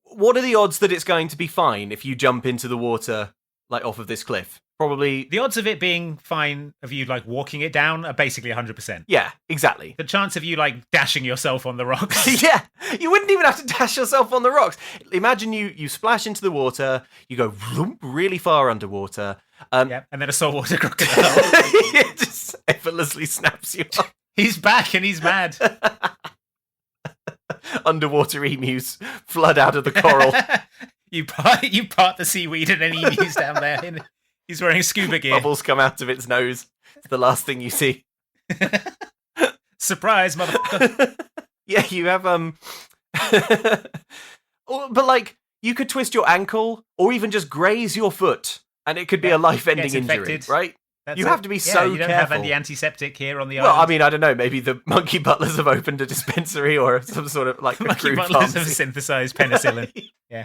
what are the odds that it's going to be fine if you jump into the water, like, off of this cliff? Probably... The odds of it being fine, of you, like, walking it down, are basically 100%. Yeah, exactly. The chance of you, like, dashing yourself on the rocks. Yeah, you wouldn't even have to dash yourself on the rocks. Imagine you splash into the water, you go really far underwater. And then a saltwater crocodile. It just effortlessly snaps you up. He's back and he's mad. Underwater emus flood out of the coral. You part the seaweed and then emus down there. And he's wearing scuba gear. Bubbles come out of its nose. It's the last thing you see. Surprise, motherfucker. Yeah, you have but like, you could twist your ankle or even just graze your foot and it could be a life-ending injury, right? You have to be so you don't careful. have any antiseptic here on the Well, island. I mean, I don't know. Maybe the monkey butlers have opened a dispensary or some sort of like monkey crude butlers pharmacy. have synthesized penicillin. Yeah.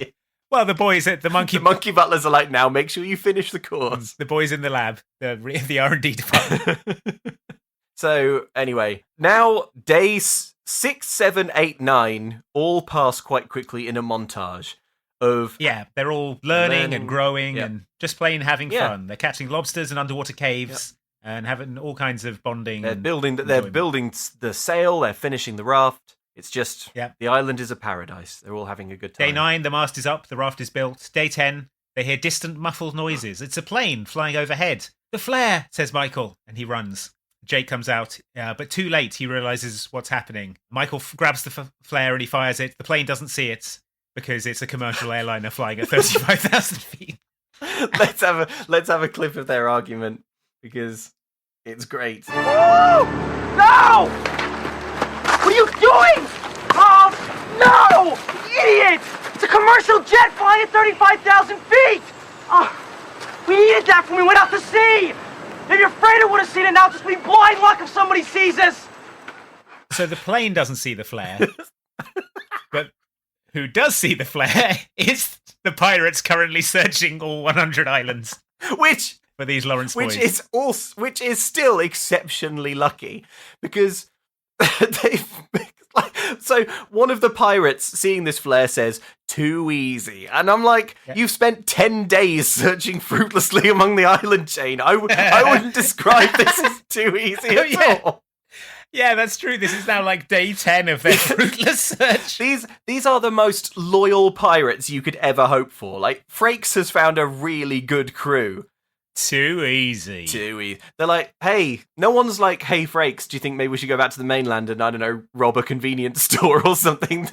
Well, the boys at the monkey butlers are like, now make sure you finish the course. The boys in the lab, the R&D department. So anyway, now days 6, 7, 8, 9 all pass quite quickly in a montage of they're all learning and growing and just plain having Yeah. fun. They're catching lobsters in underwater caves and having all kinds of bonding. They're building the sail. They're finishing the raft. It's just the island is a paradise. They're all having a good time. Day 9, the mast is up, the raft is built. Day 10, they hear distant muffled noises. It's a plane flying overhead. The flare, says Michael, and he runs. Jake comes out, but too late. He realizes what's happening. Michael grabs the flare and he fires it. The plane doesn't see it because it's a commercial airliner flying at 35,000 feet. Let's have a clip of their argument because it's great. Oh! No! What are you doing? Oh, no! Idiot! It's a commercial jet flying at 35,000 feet! Oh, we needed that when we went out to sea! If you're afraid I would have seen it now, just be blind luck if somebody sees us! So the plane doesn't see the flare. But who does see the flare is the pirates currently searching all 100 islands. Which for these Lawrence boys. Which is still exceptionally lucky because so one of the pirates seeing this flare says too easy, and I'm like, you've spent 10 days searching fruitlessly among the island chain. I wouldn't describe this as too easy at all. Yeah, that's true. This is now like day 10 of their fruitless search. These are the most loyal pirates you could ever hope for. Like, Frakes has found a really good crew. Too easy. They're like, hey, no one's like, hey, Frakes, do you think maybe we should go back to the mainland and, I don't know, rob a convenience store or something?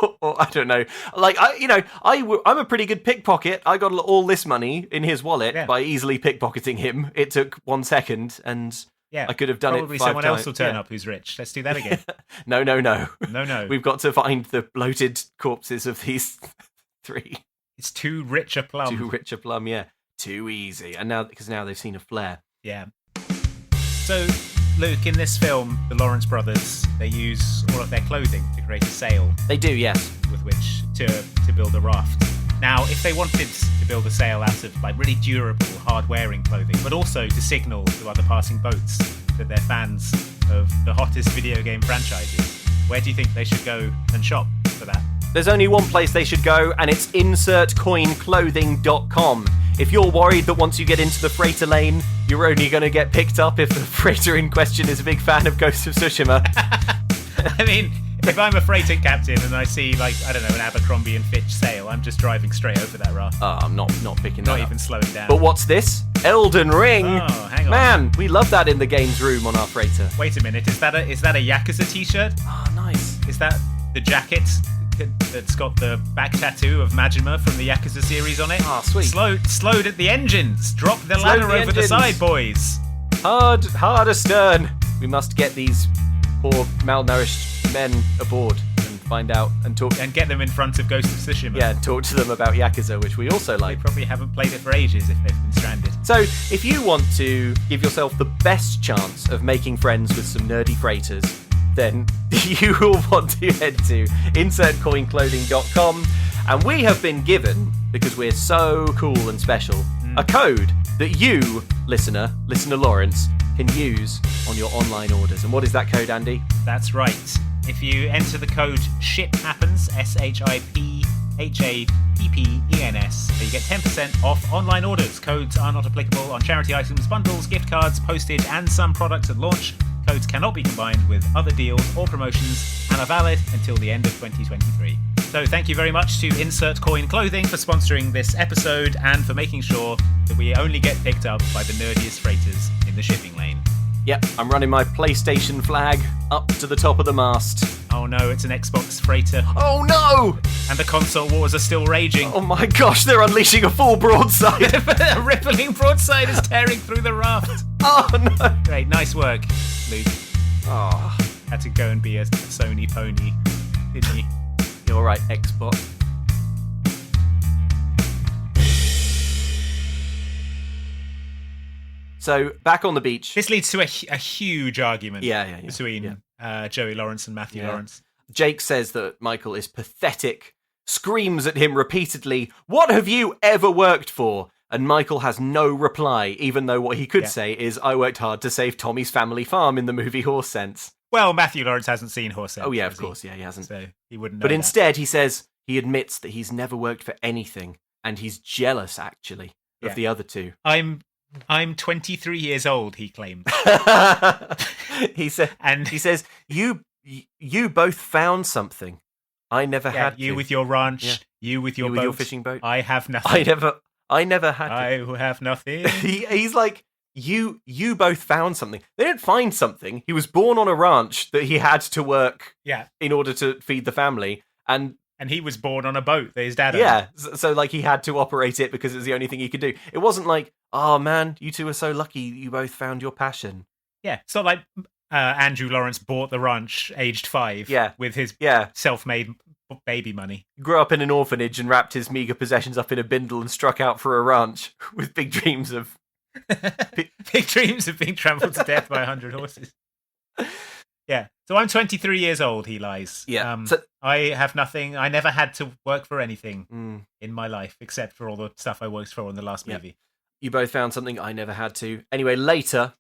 Or I don't know. Like, I'm a pretty good pickpocket. I got all this money in his wallet by easily pickpocketing him. It took 1 second and... Yeah, I could have done probably it 5 someone times. else will turn up who's rich. Let's do that again. No. No. We've got to find the bloated corpses of these 3. It's too rich a plum. Too rich a plum, yeah. Too easy. And now, because now they've seen a flare. Yeah. So, Luke, in this film, the Lawrence brothers, they use all of their clothing to create a sail They do, yes. with which to build a raft. Now, if they wanted to build a sail out of like really durable, hard-wearing clothing, but also to signal to other passing boats that they're fans of the hottest video game franchises, where do you think they should go and shop for that? There's only one place they should go, and it's insertcoinclothing.com. If you're worried that once you get into the freighter lane, you're only going to get picked up if the freighter in question is a big fan of Ghost of Tsushima. I mean, if I'm a freighter captain and I see, like, I don't know, an Abercrombie and Fitch sail, I'm just driving straight over that raft. Oh, I'm not picking that Not up. even slowing down. But what's this? Elden Ring! Oh, hang on. Man, we love that in the games room on our freighter. Wait a minute, is that a Yakuza t-shirt? Oh, nice. Is that the jacket that's got the back tattoo of Majima from the Yakuza series on it? Ah, sweet. Slowed at the engines. Drop the ladder over the engines. side, boys. Hard astern. We must get these poor malnourished men aboard and find out and talk. And get them in front of Ghost of Tsushima. Yeah, and talk to them about Yakuza, which we also They like. probably haven't played it for ages if they've been stranded. So, if you want to give yourself the best chance of making friends with some nerdy freighters, then you will want to head to insertcoinclothing.com, and we have been given, because we're so cool and special, a code that you, listener Lawrence, can use on your online orders. And what is that code, Andy? That's right. If you enter the code SHIPHAPPENS, SHIPHAPPENS, you get 10% off online orders. Codes are not applicable on charity items, bundles, gift cards, postage, and some products at launch. Codes cannot be combined with other deals or promotions and are valid until the end of 2023. So thank you very much to Insert Coin Clothing for sponsoring this episode and for making sure that we only get picked up by the nerdiest freighters in the shipping lane. Yep, I'm running my PlayStation flag up to the top of the mast. Oh no, it's an Xbox freighter. Oh no! And the console wars are still raging. Oh my gosh, they're unleashing a full broadside! A rippling broadside is tearing through the raft. Oh no! Great, nice work, Luke. Oh, Had to go and be a Sony pony, didn't you? you're right, Xbox. So, back on the beach. This leads to a huge argument Yeah. between Joey Lawrence and Matthew Yeah. Lawrence. Jake says that Michael is pathetic, screams at him repeatedly, "What have you ever worked for?" And Michael has no reply, even though what he could say is, "I worked hard to save Tommy's family farm" in the movie Horse Sense. Well, Matthew Lawrence hasn't seen Horse Sense. Oh yeah, has of he? course, yeah, he hasn't. So he wouldn't know But that. instead, he says he admits that he's never worked for anything, and he's jealous, actually, of Yeah. the other two. I'm 23 years old, he claimed. he says, you both found something. I never had you to. with your ranch, Yeah. you with your You boat. with your fishing boat. I have nothing. I never had to. I have nothing. He's like, you both found something. They didn't find something. He was born on a ranch that he had to work Yeah. in order to feed the family. And he was born on a boat that his dad owned. yeah, so like he had to operate it because it was the only thing he could do. It wasn't like, oh man, you two are so lucky you both found your passion. Yeah. It's not like Andrew Lawrence bought the ranch aged 5 with his self-made baby money. He grew up in an orphanage and wrapped his meager possessions up in a bindle and struck out for a ranch with big dreams of... Big dreams of being trampled to death by 100 horses. Yeah. So I'm 23 years old, he lies. Yeah. I have nothing. I never had to work for anything in my life except for all the stuff I worked for in the last movie. You both found something I never had to. Anyway, later,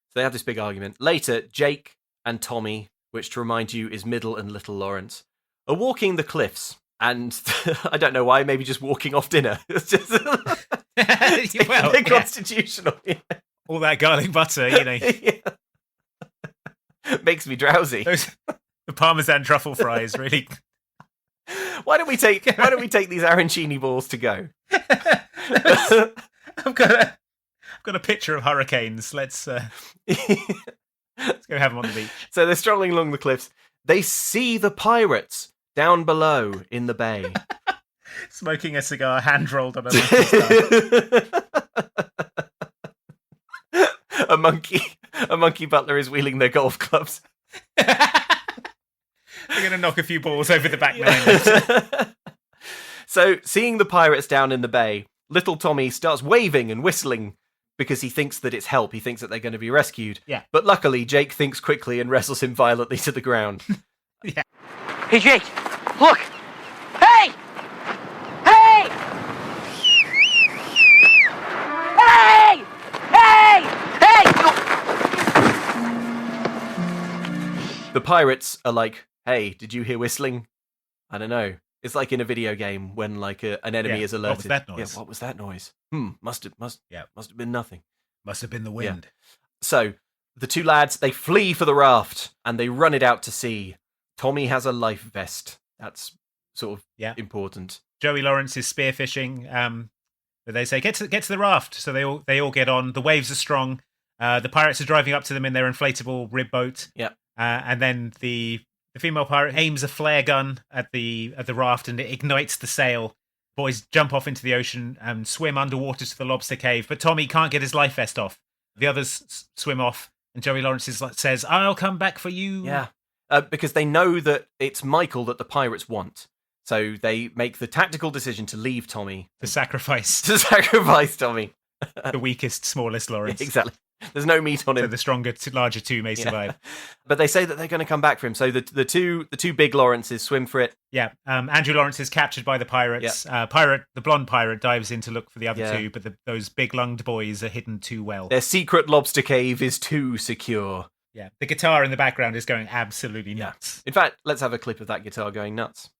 so they have this big argument. Later, Jake and Tommy, which to remind you is Middle and Little Lawrence, are walking the cliffs. And I don't know why, maybe just walking off dinner. It's just they're constitutional. Yeah. All that garlic butter, you know. Makes me drowsy. The Parmesan truffle fries, really. Why don't we take these arancini balls to go? I've got a picture of hurricanes. Let's go have them on the beach. So they're strolling along the cliffs. They see the pirates down below in the bay. Smoking a cigar, hand rolled on a monkey. a monkey butler is wheeling their golf clubs. They're going to knock a few balls over the back nine. So, seeing the pirates down in the bay, little Tommy starts waving and whistling because he thinks that it's help. He thinks that they're going to be rescued. Yeah. But luckily, Jake thinks quickly and wrestles him violently to the ground. Hey, Jake, look! Hey! Hey! Hey! Hey! Hey! The pirates are like, hey, did you hear whistling? I don't know. It's like in a video game when like an enemy is alerted. What was that noise? Yeah, what was that noise? Must have been nothing. Must have been the wind. So the two lads, they flee for the raft and they run it out to sea. Tommy has a life vest. That's sort of important. Joey Lawrence is spearfishing. But they say get to the raft. So they all get on. The waves are strong. The pirates are driving up to them in their inflatable rib boat. Yeah. And then the female pirate aims a flare gun at the raft and it ignites the sail. Boys jump off into the ocean and swim underwater to the lobster cave, but Tommy can't get his life vest off. The others swim off, and Joey Lawrence says, "I'll come back for you." Yeah, because they know that it's Michael that the pirates want. So they make the tactical decision to leave Tommy. To sacrifice Tommy. The weakest, smallest Lawrence. Exactly. There's no meat on him. So the stronger, larger two may survive. But they say that they're going to come back for him. So the two big Lawrences swim for it. Yeah. Andrew Lawrence is captured by the pirates. The blonde pirate dives in to look for the other two, but those big-lunged boys are hidden too well. Their secret lobster cave is too secure. Yeah. The guitar in the background is going absolutely nuts. In fact, let's have a clip of that guitar going nuts.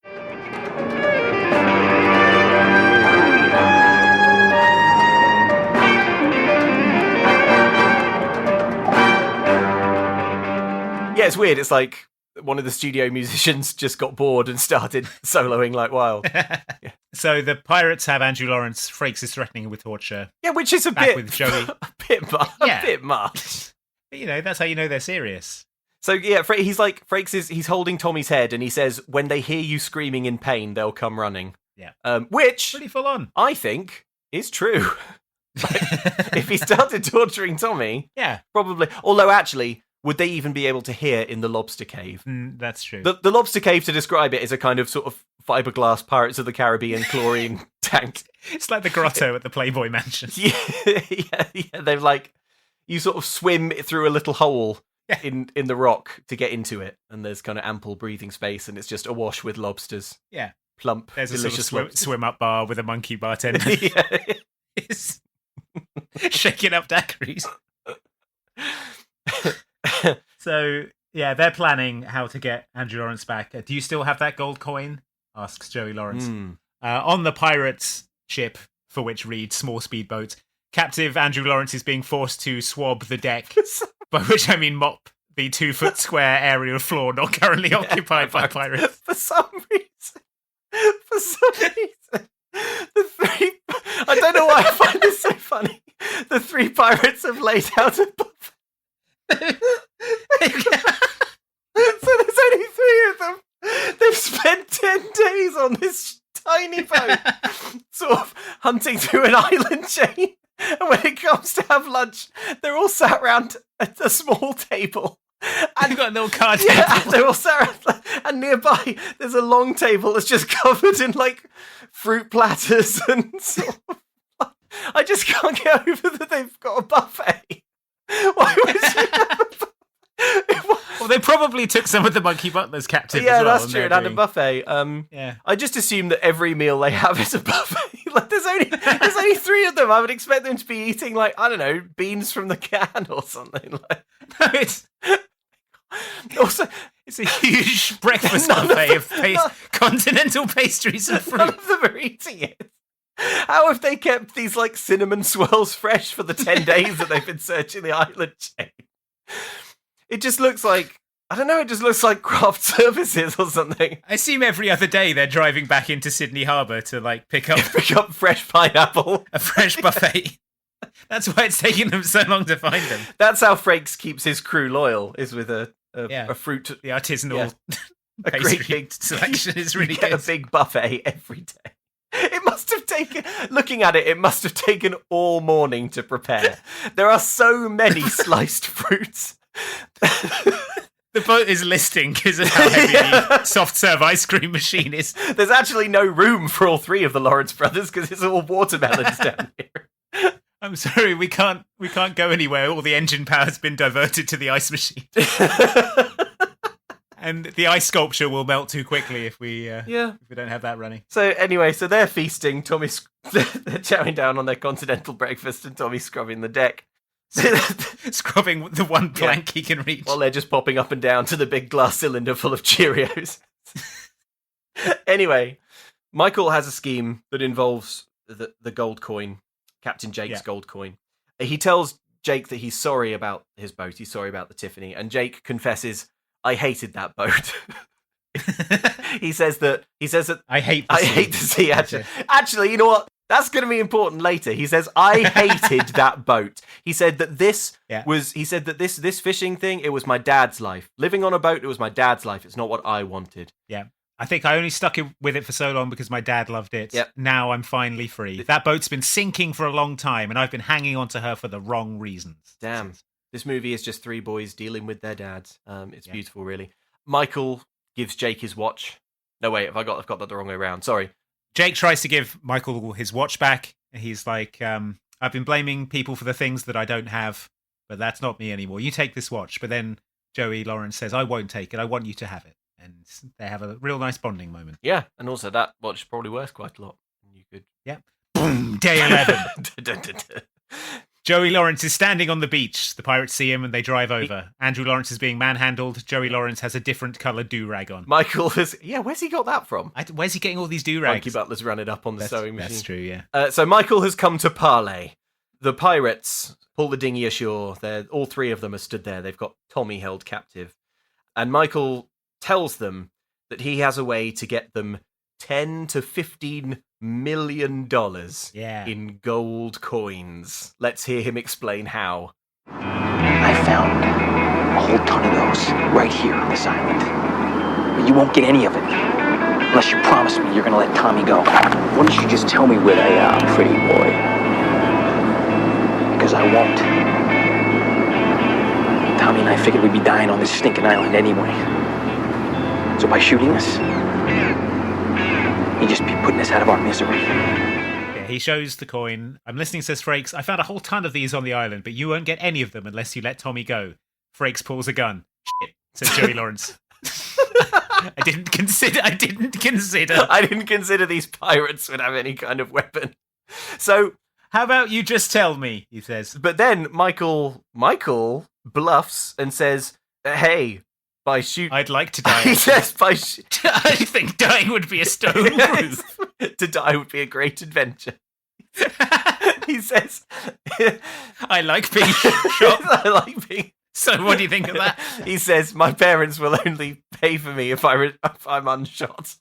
Yeah, it's weird. It's like one of the studio musicians just got bored and started soloing like wild. Yeah. So the pirates have Andrew Lawrence. Frakes is threatening him with torture. Yeah, which is a Back bit with Joey. a bit much. But, that's how you know they're serious. So yeah, he's like he's holding Tommy's head and he says, "When they hear you screaming in pain, they'll come running." Yeah. Which pretty full on. I think is true. If he started torturing Tommy, probably. Although actually, would they even be able to hear in the lobster cave? That's true. The lobster cave, to describe it, is a kind of sort of fiberglass Pirates of the Caribbean chlorine tank. It's like the grotto at the Playboy Mansion. Yeah. They're like, you sort of swim through a little hole in the rock to get into it, and there's kind of ample breathing space, and it's just awash with lobsters. Yeah. Plump, there's delicious a sort of swim-up bar with a monkey bartender. He's shaking up daiquiris. So, they're planning how to get Andrew Lawrence back. Do you still have that gold coin? Asks Joey Lawrence. On the pirates' ship, for which reads small speedboat, captive Andrew Lawrence is being forced to swab the deck, by which I mean mop the 2-foot square aerial floor not currently occupied by pirates. For some reason, the three... I don't know why I find this so funny. The three pirates have laid out a buffet. So there's only 3 of them. They've spent 10 days on this tiny boat, sort of hunting through an island chain. And when it comes to have lunch, they're all sat around a small table. And you've got a little card table. Yeah, they're all sat around, and nearby there's a long table that's just covered in like fruit platters and sort of, I just can't get over that they've got a buffet. Why would you have a buffet? Well, they probably took some of the monkey butlers captive as well. Yeah, that's true. It had a buffet. Yeah. I just assume that every meal they have is a buffet. Like there's only 3 of them. I would expect them to be eating like, I don't know, beans from the can or something. Like, no, it's also it's a huge breakfast buffet of continental pastries and fruit. None of them are eating it. How have they kept these like cinnamon swirls fresh for the 10 days that they've been searching the island chain? It just looks like, I don't know, it just looks like craft services or something. I assume every other day they're driving back into Sydney Harbour to like pick up fresh pineapple. A fresh buffet. That's why it's taking them so long to find them. That's how Frakes keeps his crew loyal, is with a fruit. The artisanal a pastry great big selection is really get good. A big buffet every day. It must have taken, looking at it, it must have taken all morning to prepare. There are so many sliced fruits. The boat is listing because of how heavy the soft serve ice cream machine is. There's actually no room for all three of the Lawrence brothers because it's all watermelons down here. I'm sorry, we can't go anywhere. All the engine power's been diverted to the ice machine. And the ice sculpture will melt too quickly if we don't have that running. So anyway, so they're feasting. Tommy's they're chowing down on their continental breakfast, and Tommy's scrubbing the deck, Scrubbing the one plank he can reach. while they're just popping up and down to the big glass cylinder full of Cheerios. Anyway, Michael has a scheme that involves the gold coin, Captain Jake's gold coin. He tells Jake that he's sorry about his boat. He's sorry about the Tiffany, and Jake confesses, "I hated that boat." He says that I hate the sea. Actually, you know what? That's going to be important later. He says, "I hated that boat." He said that this this fishing thing, it was my dad's life. Living on a boat, it was my dad's life. It's not what I wanted. Yeah. I think I only stuck with it for so long because my dad loved it. Yep. Now I'm finally free. That boat's been sinking for a long time, and I've been hanging on to her for the wrong reasons. Damn. This movie is just three boys dealing with their dads. It's beautiful, really. Michael gives Jake his watch. No, wait, I've got that the wrong way around. Sorry. Jake tries to give Michael his watch back. He's like, I've been blaming people for the things that I don't have, but that's not me anymore. You take this watch. But then Joey Lawrence says, I won't take it. I want you to have it. And they have a real nice bonding moment. Yeah, and also that watch is probably worth quite a lot. You could. Yeah. Boom. Day 11. Joey Lawrence is standing on the beach. The pirates see him and they drive over. Andrew Lawrence is being manhandled. Joey Lawrence has a different coloured do-rag on. Michael has... Yeah, where's he got that from? Where's he getting all these do-rags? Mikey Butler's run it up on the sewing machine. That's true, yeah. So Michael has come to parley. The pirates pull the dinghy ashore. All three of them are stood there. They've got Tommy held captive. And Michael tells them that he has a way to get them $10 to $15 million in gold coins. Let's hear him explain how. I found a whole ton of those right here on this island. But you won't get any of it unless you promise me you're going to let Tommy go. Why don't you just tell me where they are, pretty boy? Because I won't. Tommy and I figured we'd be dying on this stinking island anyway. So by shooting us, he'd just be putting us out of our misery. Yeah, he shows the coin. I'm listening, says Frakes. I found a whole ton of these on the island, but you won't get any of them unless you let Tommy go. Frakes pulls a gun. Shit, says Joey Lawrence. I didn't consider these pirates would have any kind of weapon. So how about you just tell me, he says. But then Michael bluffs and says, hey, by shoot... I'd like to die. He says, I think dying would be a stone proof. To die would be a great adventure. He says... I like being shot. I like being... So what do you think of that? He says, my parents will only pay for me if I'm unshot.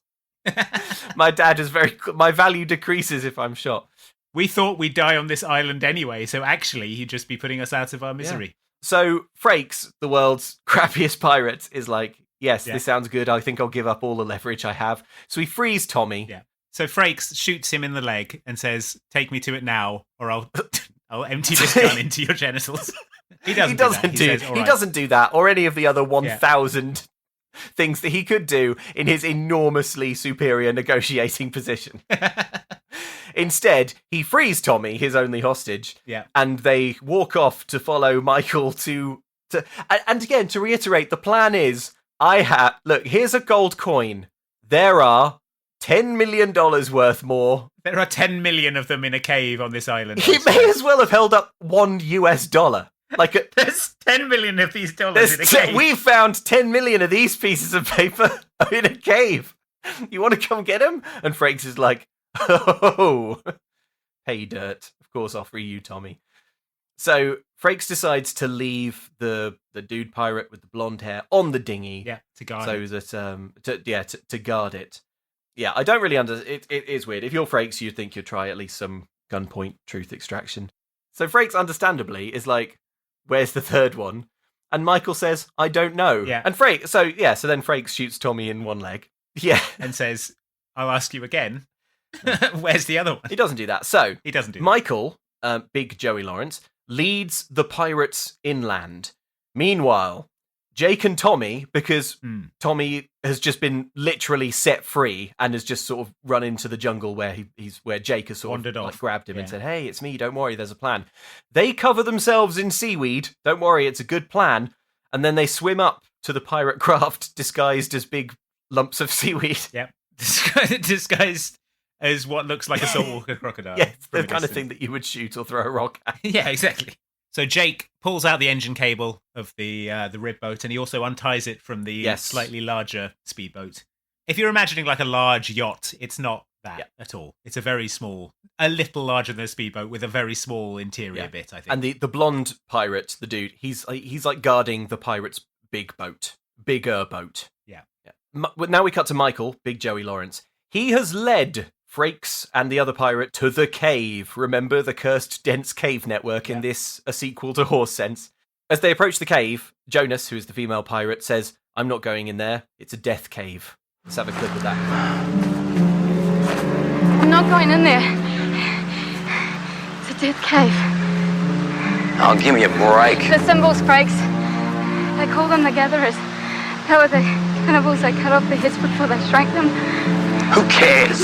My value decreases if I'm shot. We thought we'd die on this island anyway, so actually he'd just be putting us out of our misery. Yeah. So Frakes, the world's crappiest pirate, is like, yes, this sounds good. I think I'll give up all the leverage I have. So he frees Tommy. Yeah. So Frakes shoots him in the leg and says, take me to it now, or I'll empty this gun into your genitals. He doesn't do that, or any of the other 1,000 things that he could do in his enormously superior negotiating position. Instead, he frees Tommy, his only hostage, and they walk off to follow Michael to and again, to reiterate, the plan is, look, here's a gold coin. There are $10 million worth more. There are 10 million of them in a cave on this island. He may as well have held up $1. Like there's 10 million of these dollars in a cave. We found 10 million of these pieces of paper in a cave. You want to come get them? And Frakes is like, oh, hey, dirt. Of course, I'll free you, Tommy. So Frakes decides to leave the dude pirate with the blonde hair on the dinghy. Yeah, to guard it. So that, to guard it. Yeah, I don't really it is weird. If you're Frakes, you'd think you'd try at least some gunpoint truth extraction. So Frakes, understandably, is like, where's the third one? And Michael says, I don't know. Yeah. And so then Frakes shoots Tommy in one leg. Yeah. And says, I'll ask you again. Where's the other one? He doesn't do that. So He doesn't do that. Michael, big Joey Lawrence, leads the pirates inland. Meanwhile, Jake and Tommy, because Tommy has just been literally set free and has just sort of run into the jungle where where Jake has sort Wandered of off. like, grabbed him and Yeah. said, "Hey, it's me. Don't worry. There's a plan." They cover themselves in seaweed. Don't worry, it's a good plan. And then they swim up to the pirate craft disguised as big lumps of seaweed. Yep. Disguised as what looks like a saltwater crocodile. Yes, from the a kind of distance. thing that you would shoot or throw a rock at. Yeah, exactly. So Jake pulls out the engine cable of the rib boat, and he also unties it from the slightly larger speedboat. If you're imagining like a large yacht, it's not that at all. It's a very small, a little larger than a speedboat with a very small interior bit, I think. And the blonde pirate, the dude, he's like guarding the pirate's bigger boat. Yeah. Now we cut to Michael, big Joey Lawrence. He has led Frakes and the other pirate to the cave. Remember the cursed dense cave network in this, a sequel to Horse Sense. As they approach the cave, Jonas, who is the female pirate, says, "I'm not going in there. It's a death cave." Let's have a clip of that. I'm not going in there. It's a death cave. Oh, give me a break. The symbols, Frakes. They call them the gatherers. They were the cannibals that cut off the heads before they shrank them. Who cares?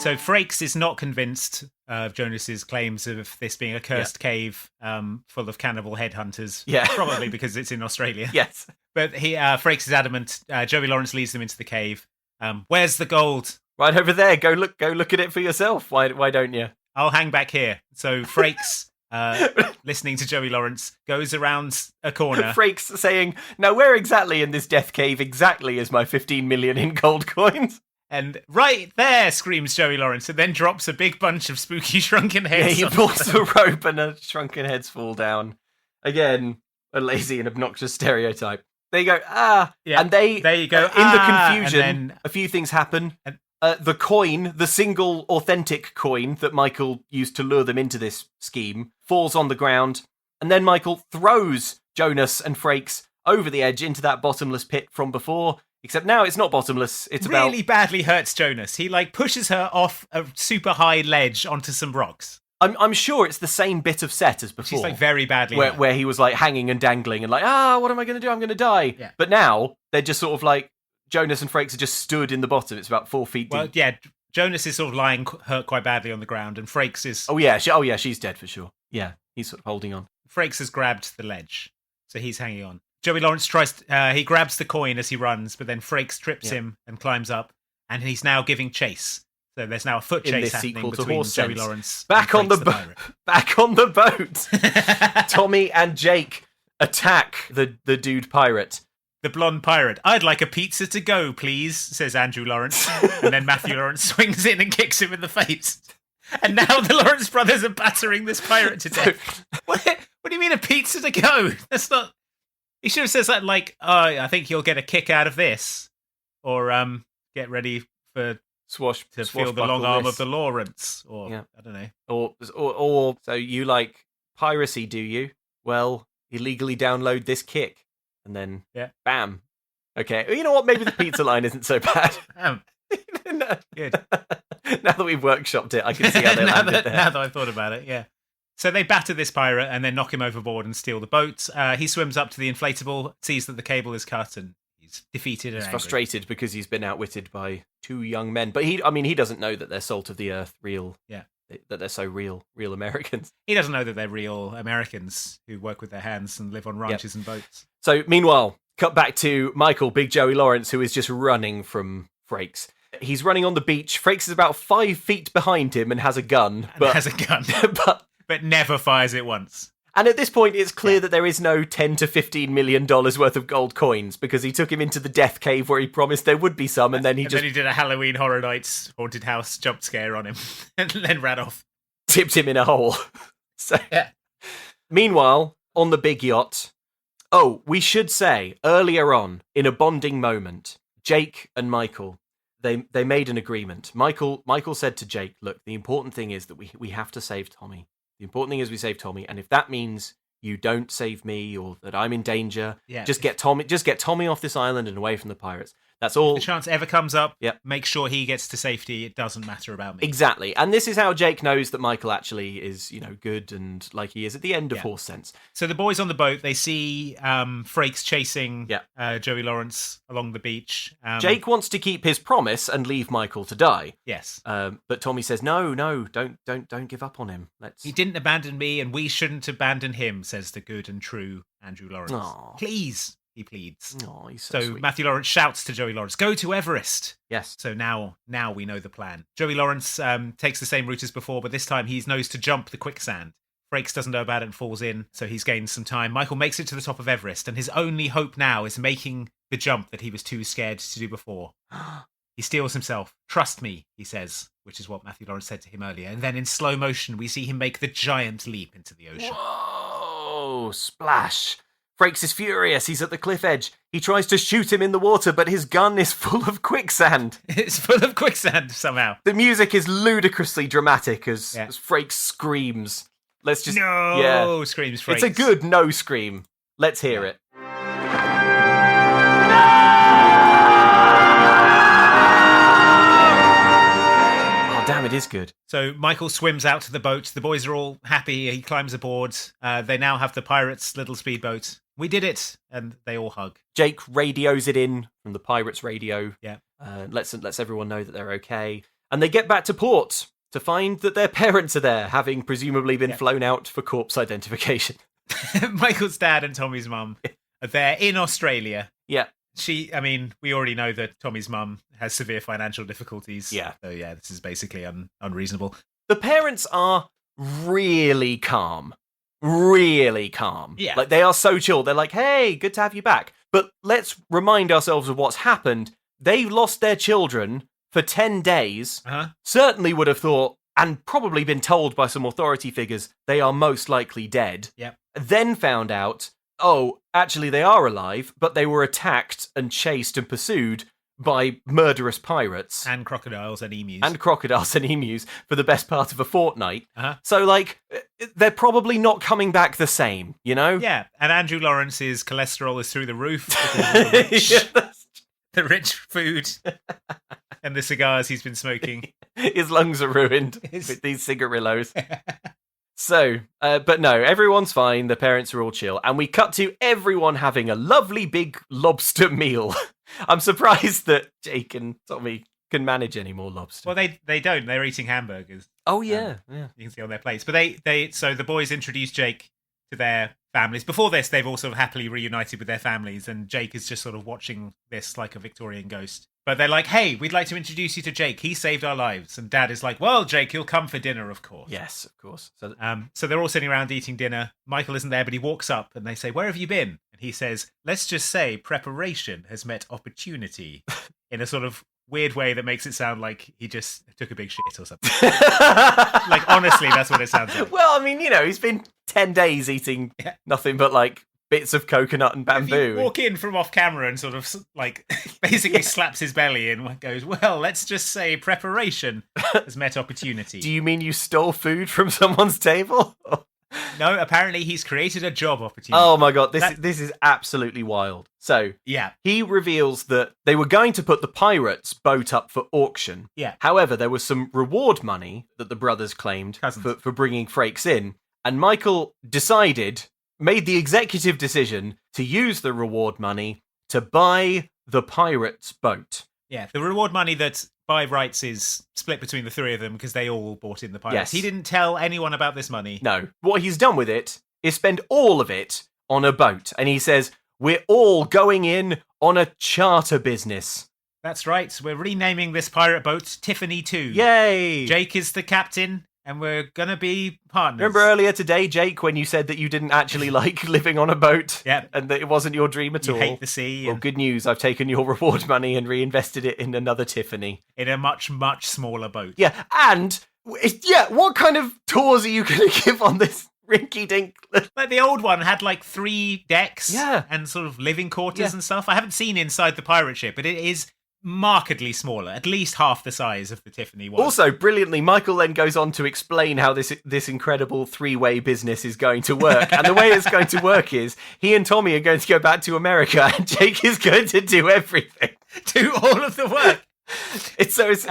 So Frakes is not convinced of Jonas's claims of this being a cursed cave full of cannibal headhunters. Yeah. Probably because it's in Australia. Yes. But Frakes is adamant. Joey Lawrence leads them into the cave. Where's the gold? Right over there. Go look at it for yourself. Why don't you? I'll hang back here. So Frakes, listening to Joey Lawrence, goes around a corner. Frakes saying, "Now where exactly in this death cave exactly is my 15 million in gold coins?" And right there, screams Joey Lawrence, and then drops a big bunch of spooky shrunken Yeah, heads. he pulls the rope and the shrunken heads fall down. Again, a lazy and obnoxious stereotype. They go, and there you go. In the confusion, and then a few things happen. The coin, the single authentic coin that Michael used to lure them into this scheme, falls on the ground, and then Michael throws Jonas and Frakes over the edge into that bottomless pit from before. Except now it's not bottomless. It's really badly hurts Jonas. He pushes her off a super high ledge onto some rocks. I'm sure it's the same bit of set as before. She's very badly hurt. where he was hanging and dangling and what am I going to do? I'm going to die. Yeah. But now they're just sort of Jonas and Frakes are just stood in the bottom. It's about 4 feet deep. Well, yeah, Jonas is sort of lying hurt quite badly on the ground, and Frakes is. Oh yeah, she's dead for sure. Yeah, he's sort of holding on. Frakes has grabbed the ledge, so he's hanging on. Joey Lawrence he grabs the coin as he runs, but then Frakes trips him and climbs up, and he's now giving chase. So there's now a foot In chase this happening sequel to between Horse Joey Sense. Lawrence Back and on Frakes the pirate. back on the boat. Tommy and Jake attack the dude pirate. The blonde pirate. "I'd like a pizza to go, please," says Andrew Lawrence. And then Matthew Lawrence swings in and kicks him in the face. And now the Lawrence brothers are battering this pirate to death. What do you mean a pizza to go? That's not... He should have said something like, "Oh, I think you'll get a kick out of this." Or, "Get ready to feel the long arm of the Lawrence." Or, I don't know. Or so you like piracy, do you? Well, illegally download this kick. And then, bam. Okay, you know what? Maybe the pizza line isn't so bad. Good. Now that we've workshopped it, I can see how they landed there. Now that I've thought about it, yeah. So they batter this pirate and then knock him overboard and steal the boat. He swims up to the inflatable, sees that the cable is cut, and he's defeated and He's angry. frustrated because he's been outwitted by two young men. But he doesn't know that they're salt of the earth, real. Yeah. That they're so real Americans. He doesn't know that they're real Americans who work with their hands and live on ranches and boats. So meanwhile, cut back to Michael, big Joey Lawrence, who is just running from Frakes. He's running on the beach. Frakes is about 5 feet behind him and has a gun. But never fires it once. And at this point, it's clear that there is no $10 to $15 million worth of gold coins, because he took him into the death cave where he promised there would be some, and then he then he did a Halloween Horror Nights haunted house jump scare on him, and then ran off. Tipped him in a hole. Meanwhile, on the big yacht, we should say, earlier on, in a bonding moment, Jake and Michael, they made an agreement. Michael said to Jake, "Look, the important thing is that we have to save Tommy. The important thing is we save Tommy, and if that means you don't save me or that I'm in danger, just get Tommy off this island and away from the pirates." That's all. If the chance ever comes up, Yep. make sure he gets to safety. It doesn't matter about me. Exactly. And this is how Jake knows that Michael actually is, good and like he is at the end of Horse Sense. So the boys on the boat, they see Frakes chasing Joey Lawrence along the beach. Jake wants to keep his promise and leave Michael to die. Yes. But Tommy says, no, don't give up on him. He didn't abandon me, and we shouldn't abandon him, says the good and true Andrew Lawrence. Aww. Please, he pleads. Oh, he's so sweet. Matthew Lawrence shouts to Joey Lawrence, go to Everest. Yes. So now we know the plan. Joey Lawrence takes the same route as before, but this time he knows to jump the quicksand. Frakes doesn't know about it and falls in, so he's gained some time. Michael makes it to the top of Everest, and his only hope now is making the jump that he was too scared to do before. He steels himself. Trust me, he says, which is what Matthew Lawrence said to him earlier. And then in slow motion, we see him make the giant leap into the ocean. Whoa, splash. Frakes is furious. He's at the cliff edge. He tries to shoot him in the water, but his gun is full of quicksand. It's full of quicksand somehow. The music is ludicrously dramatic as Frakes screams. Let's just... No, screams Frakes. It's a good no scream. Let's hear it. Damn, it is good. So Michael swims out to the boat. The boys are all happy. He climbs aboard. They now have the pirates' little speedboat. We did it, and they all hug. Jake radios it in from the pirates' radio. Yeah, lets everyone know that they're okay, and they get back to port to find that their parents are there, having presumably been flown out for corpse identification. Michael's dad and Tommy's mum are there in Australia. Yeah. We already know that Tommy's mum has severe financial difficulties. Yeah. So, this is basically unreasonable. The parents are really calm. Really calm. Yeah. Like, they are so chill. They're like, hey, good to have you back. But let's remind ourselves of what's happened. They lost their children for 10 days. Certainly would have thought, and probably been told by some authority figures, they are most likely dead. Yep. Then found out, oh, actually they are alive, but they were attacked and chased and pursued by murderous pirates. And crocodiles and emus. For the best part of a fortnight. So, they're probably not coming back the same, you know? Yeah, and Andrew Lawrence's cholesterol is through the roof. The rich food and the cigars he's been smoking. His lungs are ruined with these cigarillos. So, but no, everyone's fine. The parents are all chill. And we cut to everyone having a lovely big lobster meal. I'm surprised that Jake and Tommy can manage any more lobster. Well, they don't. They're eating hamburgers. Oh, yeah. You can see on their plates. But so the boys introduce Jake to their families. Before this, they've all sort of happily reunited with their families. And Jake is just sort of watching this like a Victorian ghost. But they're like, hey, we'd like to introduce you to Jake. He saved our lives. And Dad is like, well, Jake, you'll come for dinner, of course. Yes, of course. So they're all sitting around eating dinner. Michael isn't there, but he walks up and they say, where have you been? And he says, let's just say preparation has met opportunity in a sort of weird way that makes it sound like he just took a big shit or something. Like, honestly, that's what it sounds like. Well, I mean, he's been 10 days eating nothing but, bits of coconut and bamboo. If you walk in from off camera and sort of basically slaps his belly and goes, well, let's just say preparation has met opportunity. Do you mean you stole food from someone's table? No, apparently he's created a job opportunity. Oh my god, this is absolutely wild. So, he reveals that they were going to put the pirates' boat up for auction. Yeah. However, there was some reward money that the brothers claimed for bringing Frakes in, and Michael made the executive decision to use the reward money to buy the pirates' boat. Yeah, the reward money that by rights is split between the three of them because they all bought in the pirates. Yes. He didn't tell anyone about this money. No. What he's done with it is spend all of it on a boat. And he says, we're all going in on a charter business. That's right. We're renaming this pirate boat Tiffany 2. Yay! Jake is the captain. And we're going to be partners. Remember earlier today, Jake, when you said that you didn't actually like living on a boat? Yeah. And that it wasn't your dream at all? You hate the sea. Well, good news. I've taken your reward money and reinvested it in another Tiffany. In a much, much smaller boat. Yeah. And, what kind of tours are you going to give on this rinky-dink? Like the old one had 3 decks. Yeah. And sort of living quarters and stuff. I haven't seen inside the pirate ship, but it is markedly smaller, at least half the size of the Tiffany one. Also, brilliantly, Michael then goes on to explain how this incredible 3-way business is going to work. And the way it's going to work is he and Tommy are going to go back to America and Jake is going to do everything. do all of the work. He says,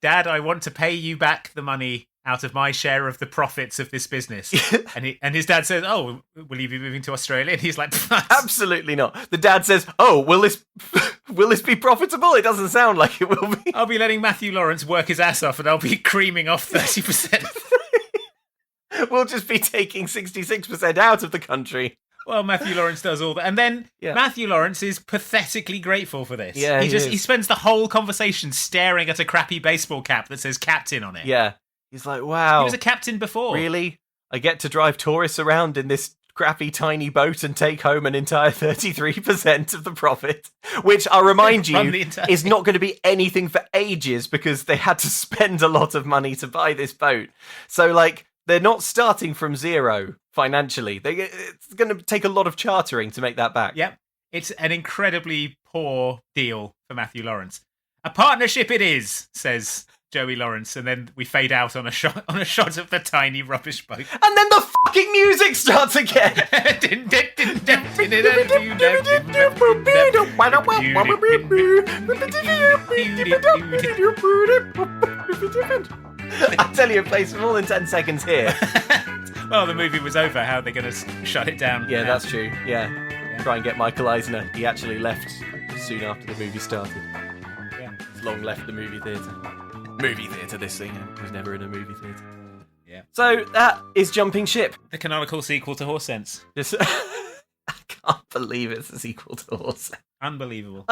Dad, I want to pay you back the money out of my share of the profits of this business. And his dad says, oh, will you be moving to Australia? And he's like, absolutely not. The dad says, oh, will this be profitable? It doesn't sound like it will be. I'll be letting Matthew Lawrence work his ass off and I'll be creaming off 30%. We'll just be taking 66% out of the country. Well, Matthew Lawrence does all that. And then Matthew Lawrence is pathetically grateful for this. Yeah, he spends the whole conversation staring at a crappy baseball cap that says captain on it. Yeah. He's like, wow. He was a captain before. Really? I get to drive tourists around in this crappy tiny boat and take home an entire 33% of the profit, which I'll remind you is not going to be anything for ages because they had to spend a lot of money to buy this boat. So, like, they're not starting from zero financially. It's going to take a lot of chartering to make that back. Yep. It's an incredibly poor deal for Matthew Lawrence. A partnership it is, says Joey Lawrence, and then we fade out on a shot of the tiny rubbish boat. And then the fucking music starts again. I tell you, it plays for more than 10 seconds here. Well, the movie was over. How are they going to shut it down? Yeah, that's true. Yeah. Try and get Michael Eisner. He actually left soon after the movie started. Yeah. He's long left the movie theatre. Movie theatre, this thing. He was never in a movie theatre. Yeah. So that is Jumping Ship. The canonical sequel to Horse Sense. I can't believe it's a sequel to Horse Sense. Unbelievable.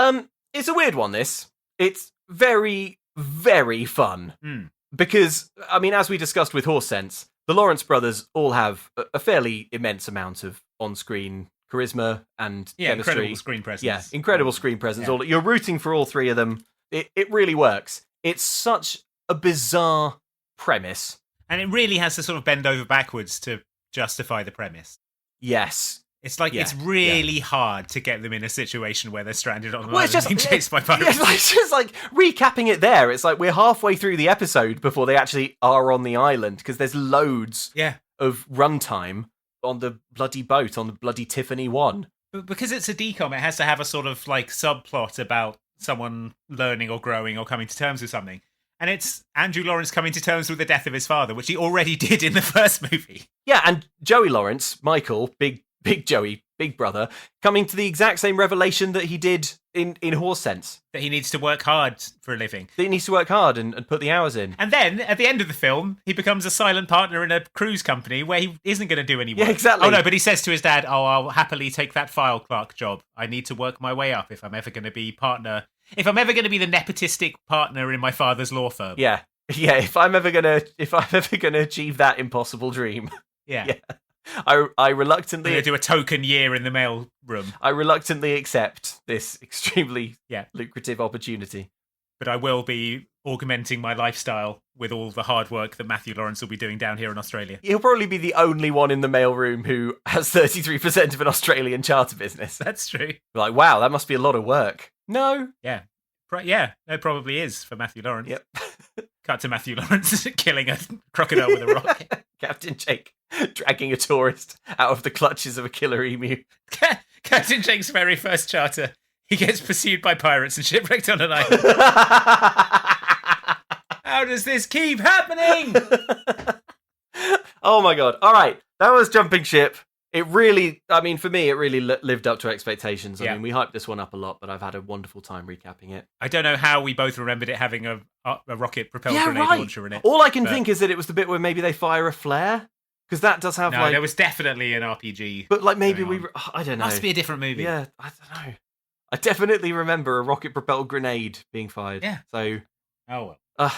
It's a weird one, this. It's very, very fun. Because, I mean, as we discussed with Horse Sense, the Lawrence brothers all have a fairly immense amount of on-screen charisma and chemistry. Incredible screen presence. Yeah, incredible screen presence. Yeah. You're rooting for all three of them. It really works. It's such a bizarre premise. And it really has to sort of bend over backwards to justify the premise. Yes. It's like, it's really hard to get them in a situation where they're stranded on an island just being chased by pirates. It's just like, recapping it there, it's like we're halfway through the episode before they actually are on the island, because there's loads of runtime on the bloody boat, on the bloody Tiffany 1. But because it's a DCOM, it has to have a sort of like subplot about someone learning or growing or coming to terms with something. And it's Andrew Lawrence coming to terms with the death of his father, which he already did in the first movie. Yeah, and Joey Lawrence, Michael, big Joey, big brother, coming to the exact same revelation that he did in Horse Sense. That he needs to work hard for a living. That he needs to work hard and put the hours in. And then, at the end of the film, he becomes a silent partner in a cruise company where he isn't going to do any work. Yeah, exactly. Oh, no, but he says to his dad, I'll happily take that file clerk job. I need to work my way up if I'm ever going to be partner. If I'm ever going to be the nepotistic partner in my father's law firm. Yeah. If I'm ever gonna achieve that impossible dream. Yeah. I reluctantly... I'm going to do a token year in the mail room. I reluctantly accept this extremely lucrative opportunity. But I will be augmenting my lifestyle with all the hard work that Matthew Lawrence will be doing down here in Australia. He'll probably be the only one in the mailroom who has 33% of an Australian charter business. That's true. Like, wow, that must be a lot of work. No. Yeah. It probably is for Matthew Lawrence. Yep. Cut to Matthew Lawrence killing a crocodile with a rock. Captain Jake dragging a tourist out of the clutches of a killer emu. Captain Jake's very first charter. He gets pursued by pirates and shipwrecked on an island. How does this keep happening? Oh my god. All right. That was Jumping Ship. It really, I mean, for me, it really lived up to expectations. I mean, we hyped this one up a lot, but I've had a wonderful time recapping it. I don't know how we both remembered it having a rocket-propelled grenade launcher in it. All I can think is that it was the bit where maybe they fire a flare. Because that does have, there was definitely an RPG. But, like, maybe I don't know. Must be a different movie. Yeah, I don't know. I definitely remember a rocket-propelled grenade being fired. Yeah. So... Oh, well.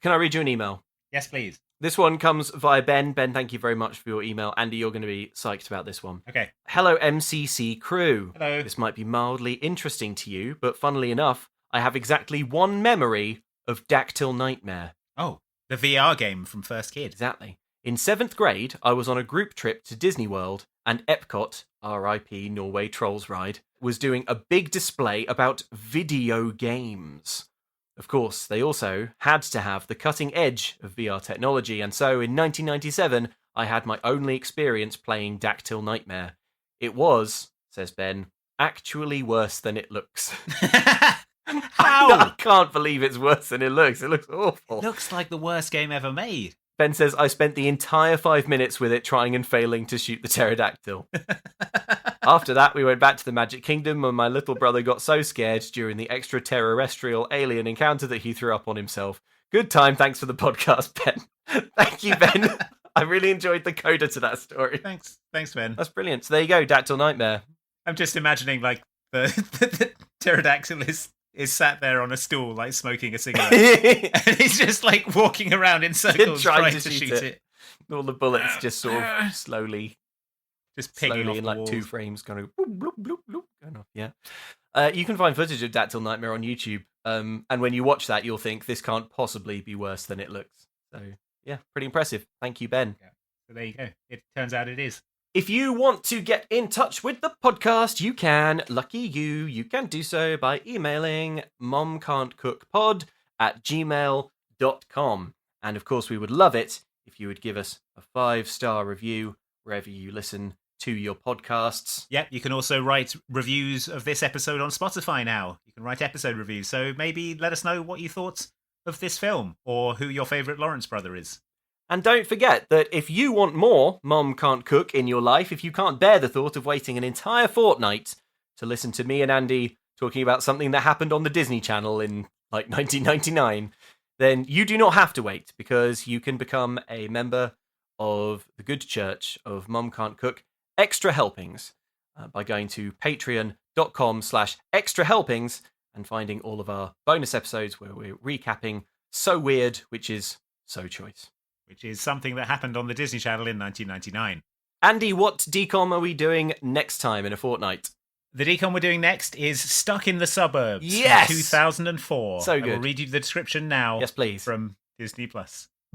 Can I read you an email? Yes, please. This one comes via Ben. Ben, thank you very much for your email. Andy, you're going to be psyched about this one. Okay. Hello, MCC crew. Hello. This might be mildly interesting to you, but funnily enough, I have exactly one memory of Dactyl Nightmare. Oh, the VR game from First Kid. Exactly. In 7th grade, I was on a group trip to Disney World, and Epcot, RIP Norway Trolls Ride, was doing a big display about video games. Of course, they also had to have the cutting edge of VR technology, and so in 1997, I had my only experience playing Dactyl Nightmare. It was, says Ben, actually worse than it looks. How? I can't believe it's worse than it looks. It looks awful. It looks like the worst game ever made. Ben says, I spent the entire 5 minutes with it trying and failing to shoot the pterodactyl. After that, we went back to the Magic Kingdom and my little brother got so scared during the extraterrestrial alien encounter that he threw up on himself. Good time. Thanks for the podcast, Ben. Thank you, Ben. I really enjoyed the coda to that story. Thanks, Ben. That's brilliant. So there you go, Dactyl Nightmare. I'm just imagining like the pterodactyl is sat there on a stool, like smoking a cigarette, and he's just like walking around in circles trying to shoot it. All the bullets just sort of slowly picking off in the like walls. 2 frames, kind of bloop, bloop, bloop, bloop, going off. Yeah. You can find footage of Dactyl Nightmare on YouTube, and when you watch that, you'll think this can't possibly be worse than it looks. So yeah, pretty impressive. Thank you, Ben. Yeah. So there you go. It turns out it is. If you want to get in touch with the podcast, you can. Lucky you. You can do so by emailing momcan'tcookpod@gmail.com. And of course, we would love it if you would give us a 5-star review wherever you listen to your podcasts. Yep, you can also write reviews of this episode on Spotify now. You can write episode reviews. So maybe let us know what you thought of this film or who your favourite Lawrence brother is. And don't forget that if you want more Mom Can't Cook in your life, if you can't bear the thought of waiting an entire fortnight to listen to me and Andy talking about something that happened on the Disney Channel in like 1999, then you do not have to wait, because you can become a member of the good church of Mom Can't Cook Extra Helpings by going to patreon.com/extra helpings and finding all of our bonus episodes where we're recapping So Weird, which is So Choice. Which is something that happened on the Disney Channel in 1999. Andy, what DCOM are we doing next time in a fortnight? The DCOM we're doing next is Stuck in the Suburbs. Yes! From 2004. So good. I will read you the description now. Yes, please. From Disney+.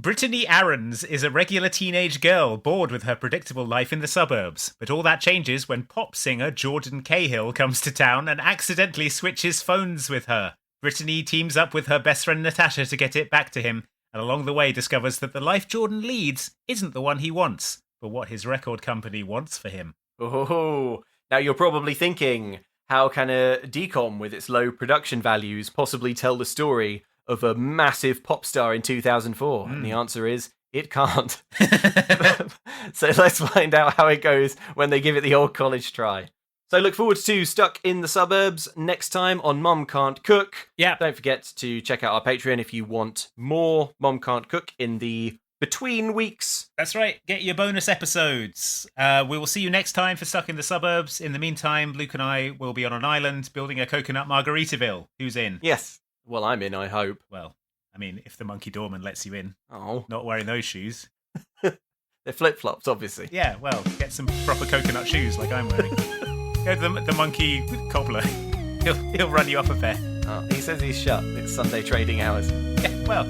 Brittany Aarons is a regular teenage girl bored with her predictable life in the suburbs. But all that changes when pop singer Jordan Cahill comes to town and accidentally switches phones with her. Brittany teams up with her best friend Natasha to get it back to him, and along the way discovers that the life Jordan leads isn't the one he wants, but what his record company wants for him. Oh, now you're probably thinking, how can a DCOM with its low production values possibly tell the story of a massive pop star in 2004? And the answer is, it can't. So let's find out how it goes when they give it the old college try. So look forward to Stuck in the Suburbs next time on Mom Can't Cook. Yeah. Don't forget to check out our Patreon if you want more Mom Can't Cook in the between weeks. That's right. Get your bonus episodes. We will see you next time for Stuck in the Suburbs. In the meantime, Luke and I will be on an island building a coconut Margaritaville. Who's in? Yes. Well, I'm in, I hope. Well, I mean, if the monkey doorman lets you in. Oh. Not wearing those shoes. They're flip-flops, obviously. Yeah, well, get some proper coconut shoes like I'm wearing. Go to the monkey cobbler. He'll run you up a pair. Oh, he says he's shut. It's Sunday trading hours. Yeah, well,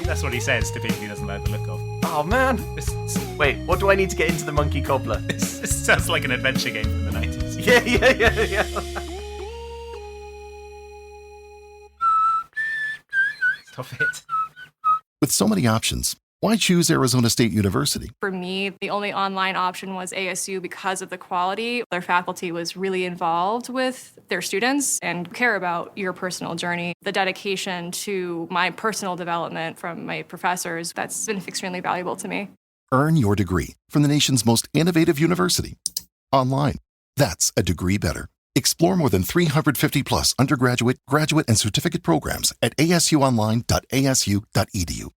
that's what he says to people he doesn't like the look of. Oh, man. Wait, what do I need to get into the monkey cobbler? This sounds like an adventure game from the 90s. Yeah. Stop it. With so many options, why choose Arizona State University? For me, the only online option was ASU because of the quality. Their faculty was really involved with their students and care about your personal journey. The dedication to my personal development from my professors, that's been extremely valuable to me. Earn your degree from the nation's most innovative university. Online. That's a degree better. Explore more than 350 plus undergraduate, graduate, and certificate programs at asuonline.asu.edu.